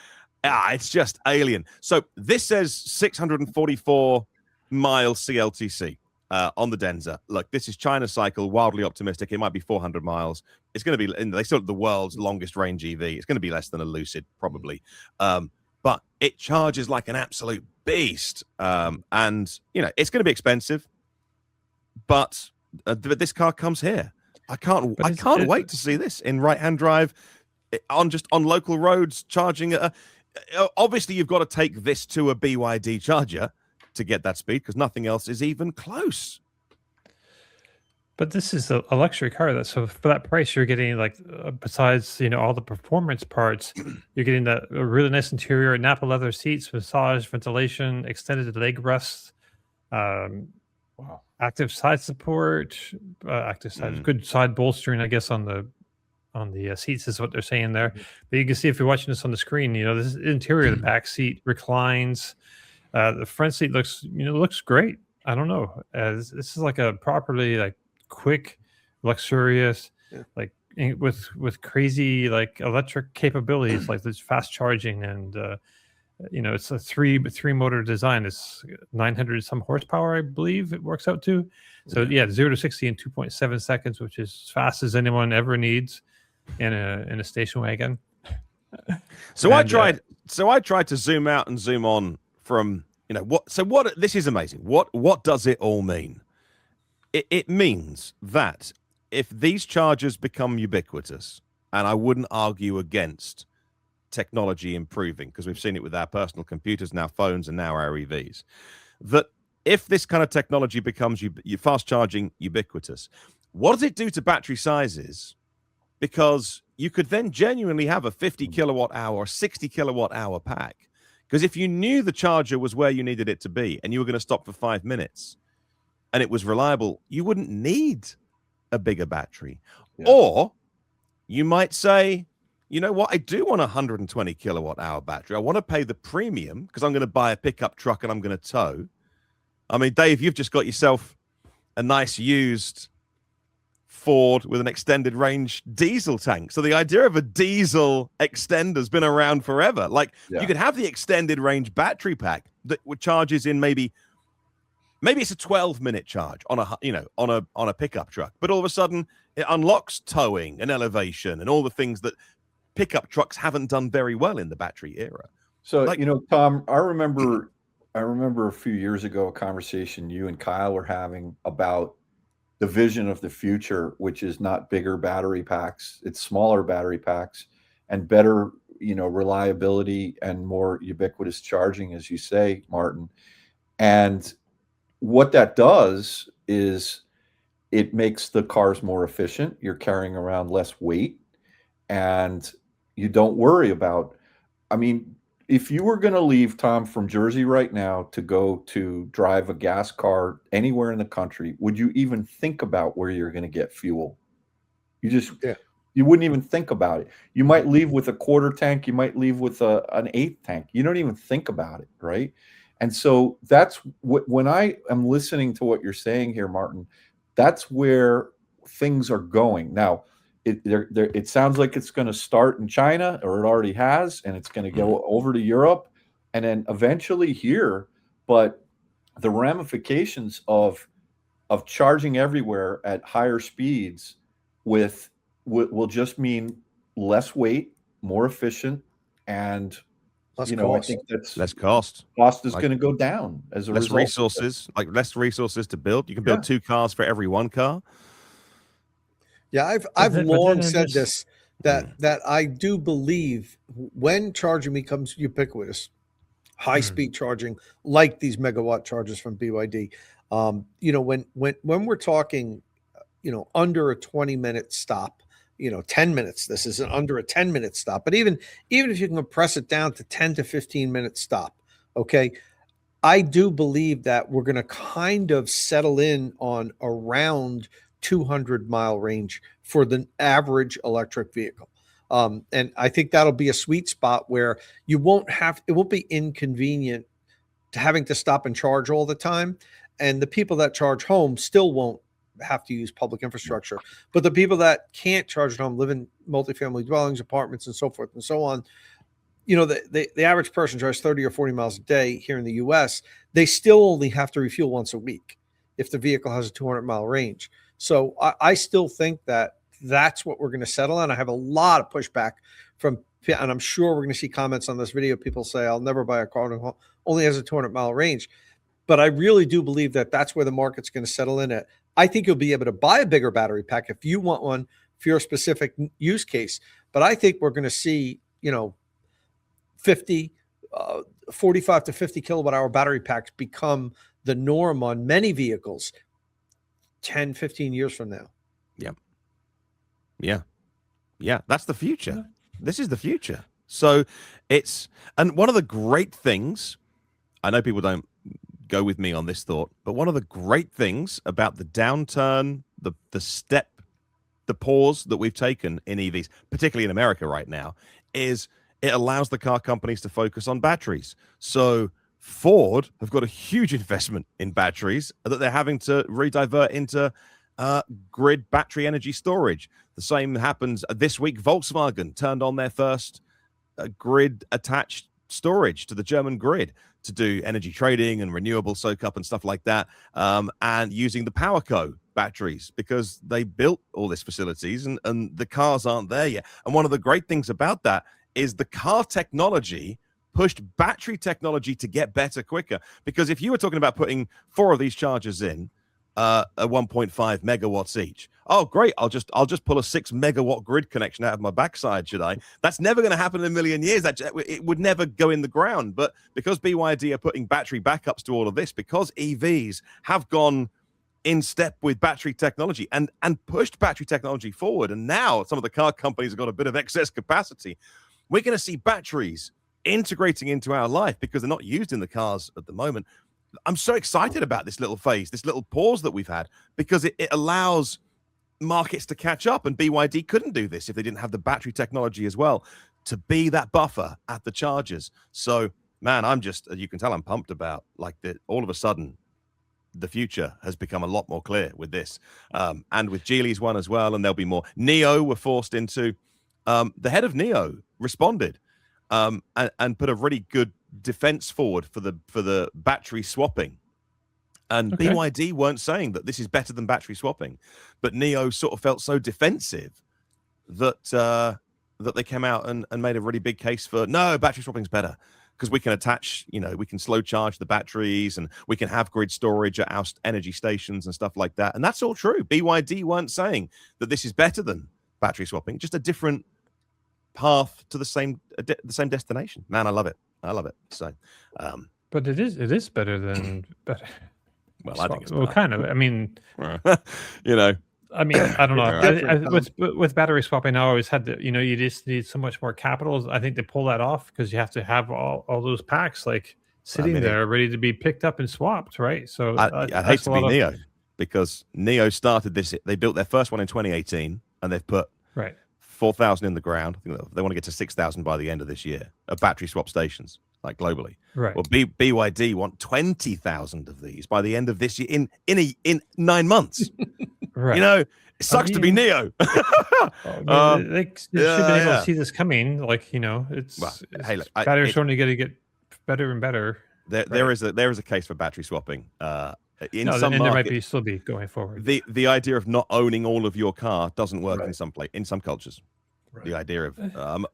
it's just alien. So this says 644 miles CLTC on the Denza. Look, this is China cycle, wildly optimistic. It might be 400 miles. It's going to be, they still have the world's longest range EV. It's going to be less than a Lucid, probably. But it charges like an absolute beast. And, it's going to be expensive. But this car comes here. I can't wait to see this in right-hand drive on local roads charging. Obviously, you've got to take this to a BYD charger to get that speed because nothing else is even close. But this is a luxury car. So for that price, you're getting besides all the performance parts, you're getting a really nice interior, Napa leather seats, massage, ventilation, extended leg rests. Wow. Active side support, good side bolstering, I guess, on the seats is what they're saying there. But you can see if you're watching this on the screen, this is interior. The back seat reclines. The front seat looks great. I don't know. This is like a properly quick, luxurious, with crazy electric capabilities, like this fast charging and. It's a three motor design. It's 900 some horsepower, I believe it works out to. So 0 to 60 in 2.7 seconds, which is as fast as anyone ever needs in a station wagon. I tried to zoom out and zoom on from what this is amazing. What does it all mean? It means that if these chargers become ubiquitous, and I wouldn't argue against technology improving because we've seen it with our personal computers, now phones, and now our EVs, that if this kind of technology becomes fast charging ubiquitous, what does it do to battery sizes? Because you could then genuinely have a 50 kilowatt hour or 60 kilowatt hour pack. Because if you knew the charger was where you needed it to be and you were going to stop for 5 minutes and it was reliable, you wouldn't need a bigger battery. Or you might say, you know what? I do want a 120 kilowatt hour battery. I want to pay the premium because I'm going to buy a pickup truck and I'm going to tow. I mean, Dave, you've just got yourself a nice used Ford with an extended range diesel tank. So the idea of a diesel extender has been around forever. You could have the extended range battery pack that charges in maybe it's a 12-minute charge on a pickup truck, but all of a sudden it unlocks towing and elevation and all the things that pickup trucks haven't done very well in the battery era. So, Tom, I remember a few years ago a conversation you and Kyle were having about the vision of the future, which is not bigger battery packs, it's smaller battery packs and better, reliability and more ubiquitous charging, as you say, Martin. And what that does is it makes the cars more efficient. You're carrying around less weight and you don't worry about, if you were going to leave, Tom, from Jersey right now to go to drive a gas car anywhere in the country, would you even think about where you're going to get fuel? You wouldn't even think about it. You might leave with a quarter tank. You might leave with an eighth tank. You don't even think about it, right? And so that's when I am listening to what you're saying here, Martyn, that's where things are going. Now, it sounds like it's going to start in China, or it already has, and it's going to go over to Europe and then eventually here. But the ramifications of charging everywhere at higher speeds will just mean less weight, more efficient, and Less I cost. think that's Less cost. cost is Like, going to go down as a less result. resources, less resources to build. You can build 2 cars for every 1 car. Yeah, I've then long there's- said this, that I do believe when charging becomes ubiquitous, high speed charging like these megawatt chargers from BYD, when we're talking, under a 20-minute stop, 10 minutes, this is under a 10-minute stop, but even if you can compress it down to 10 to 15-minute stop, okay, I do believe that we're going to kind of settle in on around 200-mile range for the average electric vehicle. And I think that'll be a sweet spot where it won't be inconvenient to having to stop and charge all the time. And the people that charge home still won't have to use public infrastructure. But the people that can't charge at home, live in multifamily dwellings, apartments, and so forth and so on, the average person drives 30 or 40 miles a day here in the US. They still only have to refuel once a week if the vehicle has a 200-mile range. So I still think that that's what we're going to settle on. I have a lot of pushback from, and I'm sure we're going to see comments on this video. People say, I'll never buy a car that only has a 200-mile range. But I really do believe that that's where the market's going to settle in at. I think you'll be able to buy a bigger battery pack if you want one for your specific use case. But I think we're going to see, 45 to 50 kilowatt hour battery packs become the norm on many vehicles 10, 15 years from now. Yeah, that's the future. This is the future. So and one of the great things, I know people don't go with me on this thought, but one of the great things about the downturn, the pause that we've taken in EVs, particularly in America right now, is it allows the car companies to focus on batteries. So Ford have got a huge investment in batteries that they're having to redivert into grid battery energy storage. The same happens this week. Volkswagen turned on their first grid attached storage to the German grid to do energy trading and renewable soak up and stuff like that, and using the PowerCo batteries because they built all these facilities and the cars aren't there yet. And one of the great things about that is the car technology pushed battery technology to get better quicker. Because if you were talking about putting 4 of these chargers in at 1.5 megawatts each, oh great, I'll just pull a 6 megawatt grid connection out of my backside, should I? That's never going to happen in a million years. It would never go in the ground. But because BYD are putting battery backups to all of this, because EVs have gone in step with battery technology and pushed battery technology forward, and now some of the car companies have got a bit of excess capacity, we're going to see batteries integrating into our life because they're not used in the cars at the moment. I'm so excited about this little phase, this little pause that we've had, because it allows markets to catch up, and BYD couldn't do this if they didn't have the battery technology as well to be that buffer at the chargers. So, man, you can tell I'm pumped about all of a sudden the future has become a lot more clear with this, and with Geely's one as well, and there'll be more. NIO were forced into the head of NIO responded and put a really good defense forward for the battery swapping. And Okay. BYD weren't saying that this is better than battery swapping, but NIO sort of felt so defensive that they came out and made a really big case for no, battery swapping is better because we can attach, we can slow charge the batteries and we can have grid storage at our energy stations and stuff like that. And that's all true. BYD weren't saying that this is better than battery swapping, just a different path to the same destination. Man, I love it. So, But it is better than better. well, I think it's well, better. kind of. I mean, I I don't know. Yeah. With battery swapping, I always had to, you just need so much more capital. I think they pull that off because you have to have all those packs sitting there ready to be picked up and swapped, right? So I'd hate to be NIO because NIO started this. They built their first one in 2018 and they've put 4,000 in the ground. I think they want to get to 6,000 by the end of this year of battery swap stations. like globally. Right. Well, BYD want 20,000 of these by the end of this year in 9 months. Right. You know, it sucks to be Neo. They should have been able to see this coming. Like, it's hey, look, batteries only going to get better and better. There is a case for battery swapping. In some and there market, might still be going forward. The idea of not owning all of your car doesn't work Right. in some cultures. Right. The idea of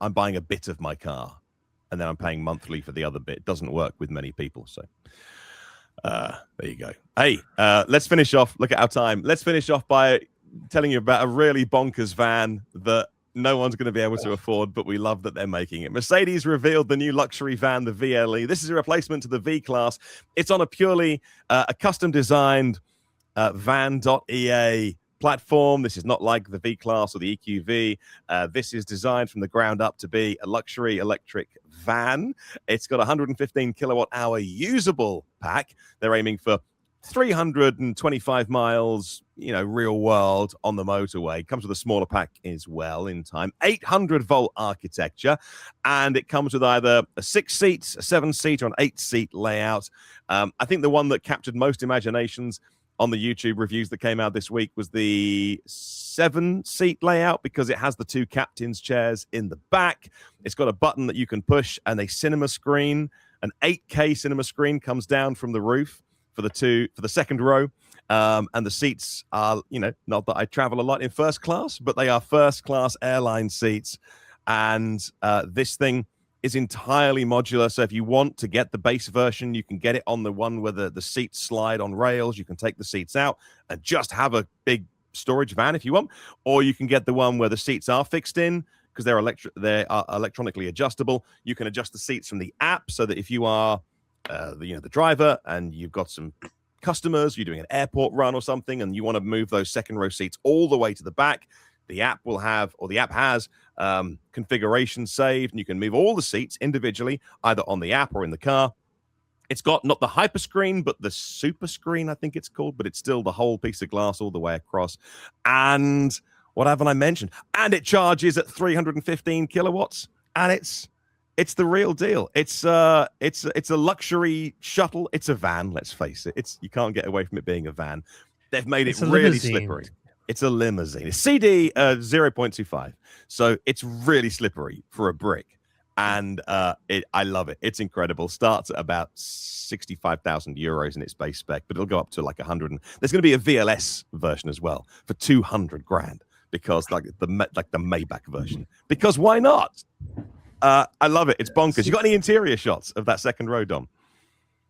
I'm buying a bit of my car and then I'm paying monthly for the other bit doesn't work with many people. So there you go. Hey, let's finish off. Look at our time. Let's finish off by telling you about a really bonkers van that no one's going to be able to afford, but we love that they're making it. Mercedes revealed the new luxury van, the VLE. This is a replacement to the V-Class. It's on a purely a custom-designed van.ea platform. This is not like the V-Class or the EQV. This is designed from the ground up to be a luxury electric van. It's got a 115 kilowatt-hour usable pack. They're aiming for 325 miles, real world on the motorway. Comes with a smaller pack as well in time. 800-volt architecture, and it comes with either a 6-seat, a 7-seat, or an 8-seat layout. I think the one that captured most imaginations on the YouTube reviews that came out this week was the 7-seat layout, because it has the 2 captain's chairs in the back. It's got a button that you can push and a cinema screen. An 8K cinema screen comes down from the roof for the second row. And the seats are, not that I travel a lot in first class, but they are first class airline seats. And this thing is entirely modular. So if you want to get the base version, you can get it on the one where the seats slide on rails. You can take the seats out and just have a big storage van if you want, or you can get the one where the seats are fixed in, because they are electronically adjustable. You can adjust the seats from the app, so that if you are the driver and you've got some customers, you're doing an airport run or something, and you want to move those second row seats all the way to the back, the app has configuration saved, and you can move all the seats individually, either on the app or in the car. It's got not the hyper screen, but the super screen, I think it's called, but it's still the whole piece of glass all the way across. And what haven't I mentioned? And it charges at 315 kilowatts, and it's the real deal. It's a luxury shuttle. It's a van, let's face it. You can't get away from it being a van. They've made it really slippery. It's a limousine. It's CD 0.25. So it's really slippery for a brick. And I love it. It's incredible. Starts at about 65,000 euros in its base spec, but it'll go up to like 100. There's going to be a VLS version as well for 200 grand, because like the Maybach version, because why not? I love it. It's bonkers. You got any interior shots of that second row, Dom?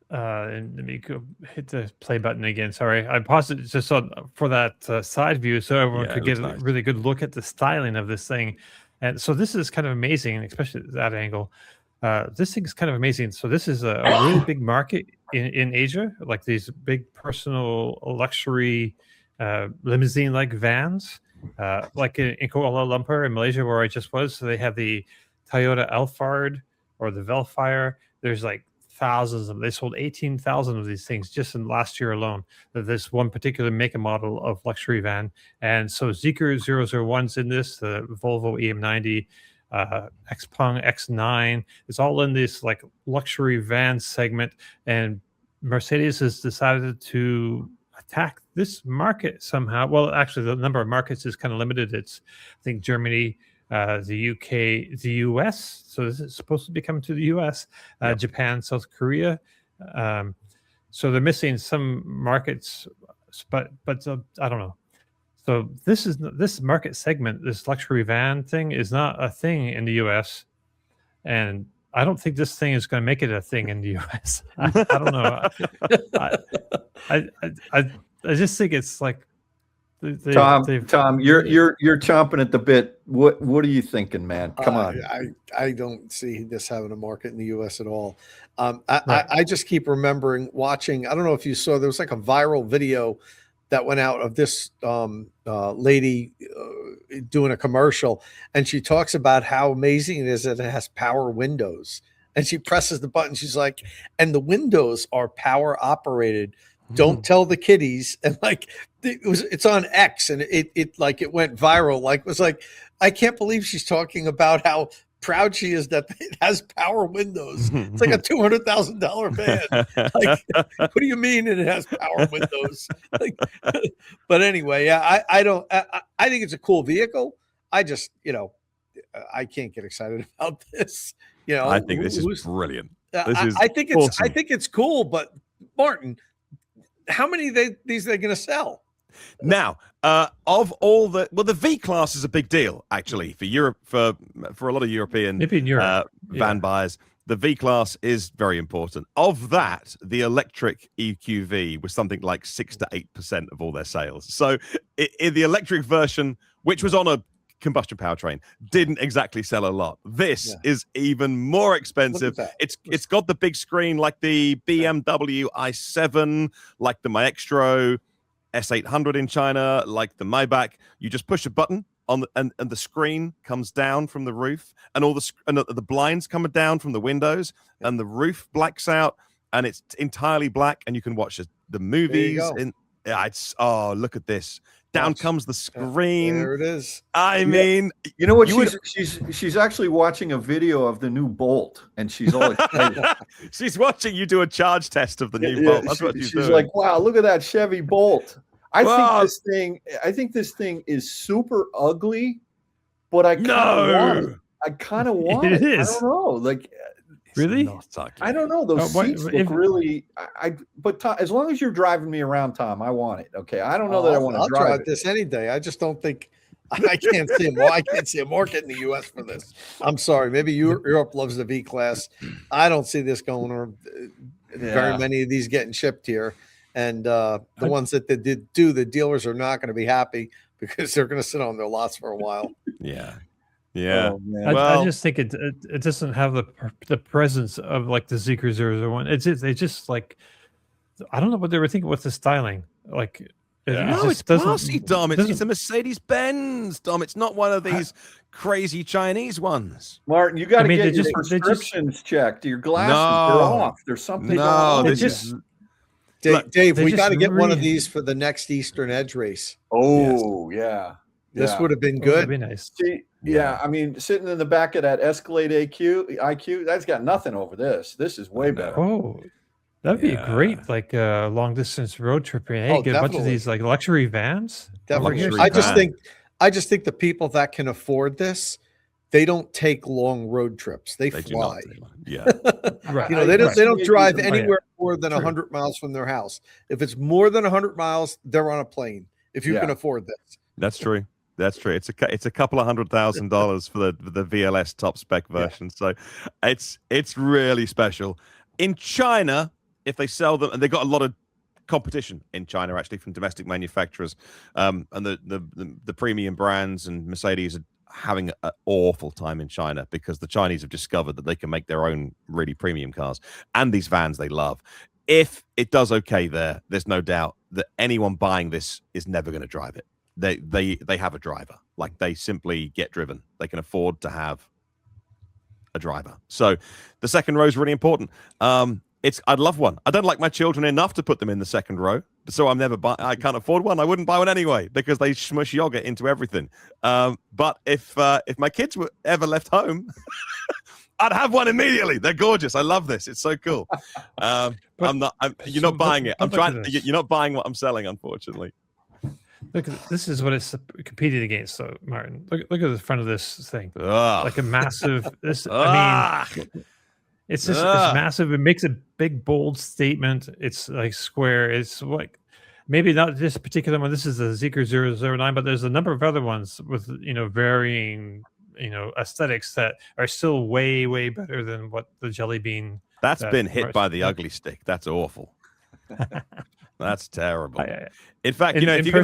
And let me go hit the play button again. Sorry, I paused it just for that side view, so everyone could get a really good look at the styling of this thing. And so this is kind of amazing, especially at that angle. This thing is kind of amazing. So this is a really big market in Asia, like these big personal luxury limousine-like vans, like in Kuala Lumpur in Malaysia, where I just was. So they have the Toyota Alphard or the Velfire. There's like thousands of them. They sold 18,000 of these things just in last year alone. This one particular make and model of luxury van. And so Zeekr 001's in this, the Volvo EM90, Xpeng X9. It's all in this like luxury van segment. And Mercedes has decided to attack this market somehow. Well, actually, the number of markets is kind of limited. It's, I think, Germany, the UK, the US. So this is supposed to be coming to the US, Japan, South Korea. So they're missing some markets, but I don't know. So this market segment, this luxury van thing, is not a thing in the US, and I don't think this thing is going to make it a thing in the US. I don't know. I just think it's like. Tom, you're chomping at the bit. What are you thinking, man? Come on. I don't see this having a market in the U.S. at all. I just keep remembering watching. I don't know if you saw. There was like a viral video that went out of this lady doing a commercial, and she talks about how amazing it is that it has power windows. And she presses the button. She's like, and the windows are power operated. Don't tell the kiddies. And like it's on X, and it went viral. Like, it was like, I can't believe she's talking about how proud she is that it has power windows. It's like a $200,000 van. Like, what do you mean it has power windows? Like, but anyway, yeah, I think it's a cool vehicle. I just, I can't get excited about this. I think this is brilliant. I think it's awesome. I think it's cool, but Martin, how many these are they going to sell? Now, of all the V class is a big deal actually for Europe, for a lot of European Maybe in Europe, van buyers. The V class is very important. Of that, the electric EQV was something like 6 to 8% of all their sales. So in the electric version, which was on a combustion powertrain, didn't exactly sell a lot. This is even more expensive. It's got the big screen like the BMW i7, like the Maestro S800 in China, like the Maybach. You just push a button on and the screen comes down from the roof, and all the blinds come down from the windows, and the roof blacks out, and it's entirely black, and you can watch the movies. Look at this. Down comes the screen. There it is. I mean, you know what? She's actually watching a video of the new Bolt, and she's all excited. She's watching you do a charge test of the new Bolt. That's what she's doing. Like, wow, look at that Chevy Bolt. I think this thing is super ugly, but I kind of want it. I kind of want it. It is. I don't know. Like, really? I don't know. Those seats look really. But Tom, as long as you're driving me around, Tom, I want it. Okay, I don't know that I want to drive this any day. I just don't think I can't see him. I can't see a market in the U.S. for this. I'm sorry. Maybe Europe loves the V class. I don't see this going, or very many of these getting shipped here. And the ones that they did do, the dealers are not going to be happy because they're going to sit on their lots for a while. Yeah. Oh, I just think it doesn't have the presence of like the Zeekr 001. It's just like, I don't know what they were thinking with the styling. Like, it's classy, Dom. It's a Mercedes-Benz, Dom. It's not one of these crazy Chinese ones. Martin, you got to get your prescriptions checked. Your glasses are off. There's something going on. Dave, we got to get one of these for the next Eastern Edge race. Oh, yeah. This would have been good. That'd be nice. Yeah, I mean, sitting in the back of that Escalade IQ, that's got nothing over this. This is way better. Oh, that'd be a great, like, long distance road trip. Hey, get a bunch of these like luxury vans. Definitely. I just think the people that can afford this, they don't take long road trips. They fly. Yeah. Right. They don't drive anywhere more than 100 miles from their house. If it's more than 100 miles, they're on a plane. If you can afford this. That's true. That's true. It's a couple of $100,000 for the VLS top spec version. So it's really special. In China, if they sell them, and they've got a lot of competition in China actually from domestic manufacturers, and the premium brands and Mercedes are having an awful time in China because the Chinese have discovered that they can make their own really premium cars and these vans they love. If it does okay there's no doubt that anyone buying this is never going to drive it. They have a driver. Like, they simply get driven. They can afford to have a driver. So the second row is really important. I'd love one. I don't like my children enough to put them in the second row, so I can't afford one. I wouldn't buy one anyway because they smush yogurt into everything. But if my kids were ever left home, I'd have one immediately. They're gorgeous. I love this. It's so cool. You're not buying it. You're not buying what I'm selling, unfortunately. Look, this is what it's competing against. So, Martin, look at the front of this thing. Like a massive. I mean, it's just it's massive. It makes a big, bold statement. It's like square. It's like maybe not this particular one. This is the Zeekr 009, but there's a number of other ones with varying aesthetics that are still way, way better than what the Jelly Bean. That's been hit by the ugly stick. That's awful. That's terrible. In fact, if you're going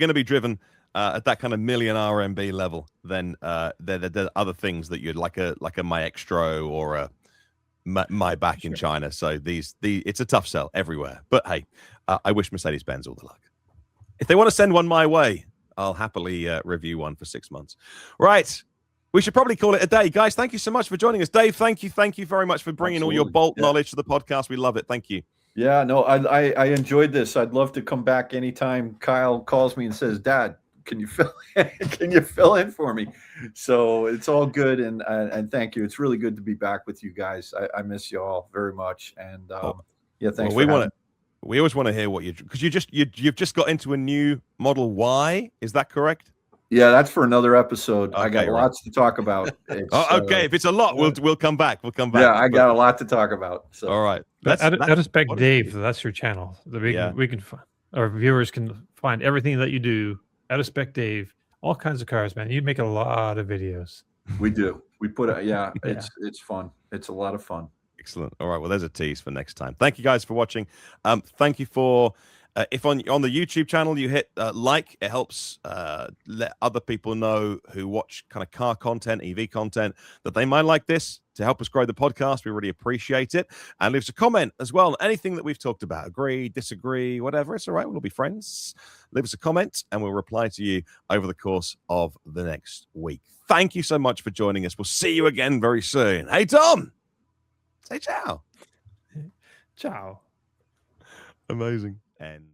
to be driven at that kind of million RMB level, then there are other things that you'd like a Maestro or a Maybach in China. So it's a tough sell everywhere. But hey, I wish Mercedes-Benz all the luck. If they want to send one my way, I'll happily review one for 6 months. Right. We should probably call it a day. Guys, thank you so much for joining us. Dave, thank you very much for bringing all your Bolt knowledge to the podcast. We love it. Thank you. Yeah, no, I enjoyed this. I'd love to come back anytime Kyle calls me and says, Dad, Can you fill in for me? So it's all good, and thank you. It's really good to be back with you guys. I miss you all very much, and yeah, thanks. Well, we always want to hear what because you've just got into a new Model Y. Is that correct? Yeah, that's for another episode. Okay, I got lots to talk about. Okay, if it's a lot, we'll come back. We'll come back. Yeah, I got a lot to talk about. So all right, out of spec Dave. That's your channel. We can our viewers can find everything that you do. Out of spec Dave. All kinds of cars, man. You make a lot of videos. We do. We put it's fun. It's a lot of fun. Excellent. All right. Well, there's a tease for next time. Thank you guys for watching. Thank you for if on the YouTube channel you hit like, it helps let other people know who watch kind of car content, EV content, that they might like this to help us grow the podcast. We really appreciate it. And leave us a comment as well. Anything that we've talked about, agree, disagree, whatever. It's all right. We'll be friends. Leave us a comment and we'll reply to you over the course of the next week. Thank you so much for joining us. We'll see you again very soon. Hey, Tom. Say ciao. Ciao. Amazing. And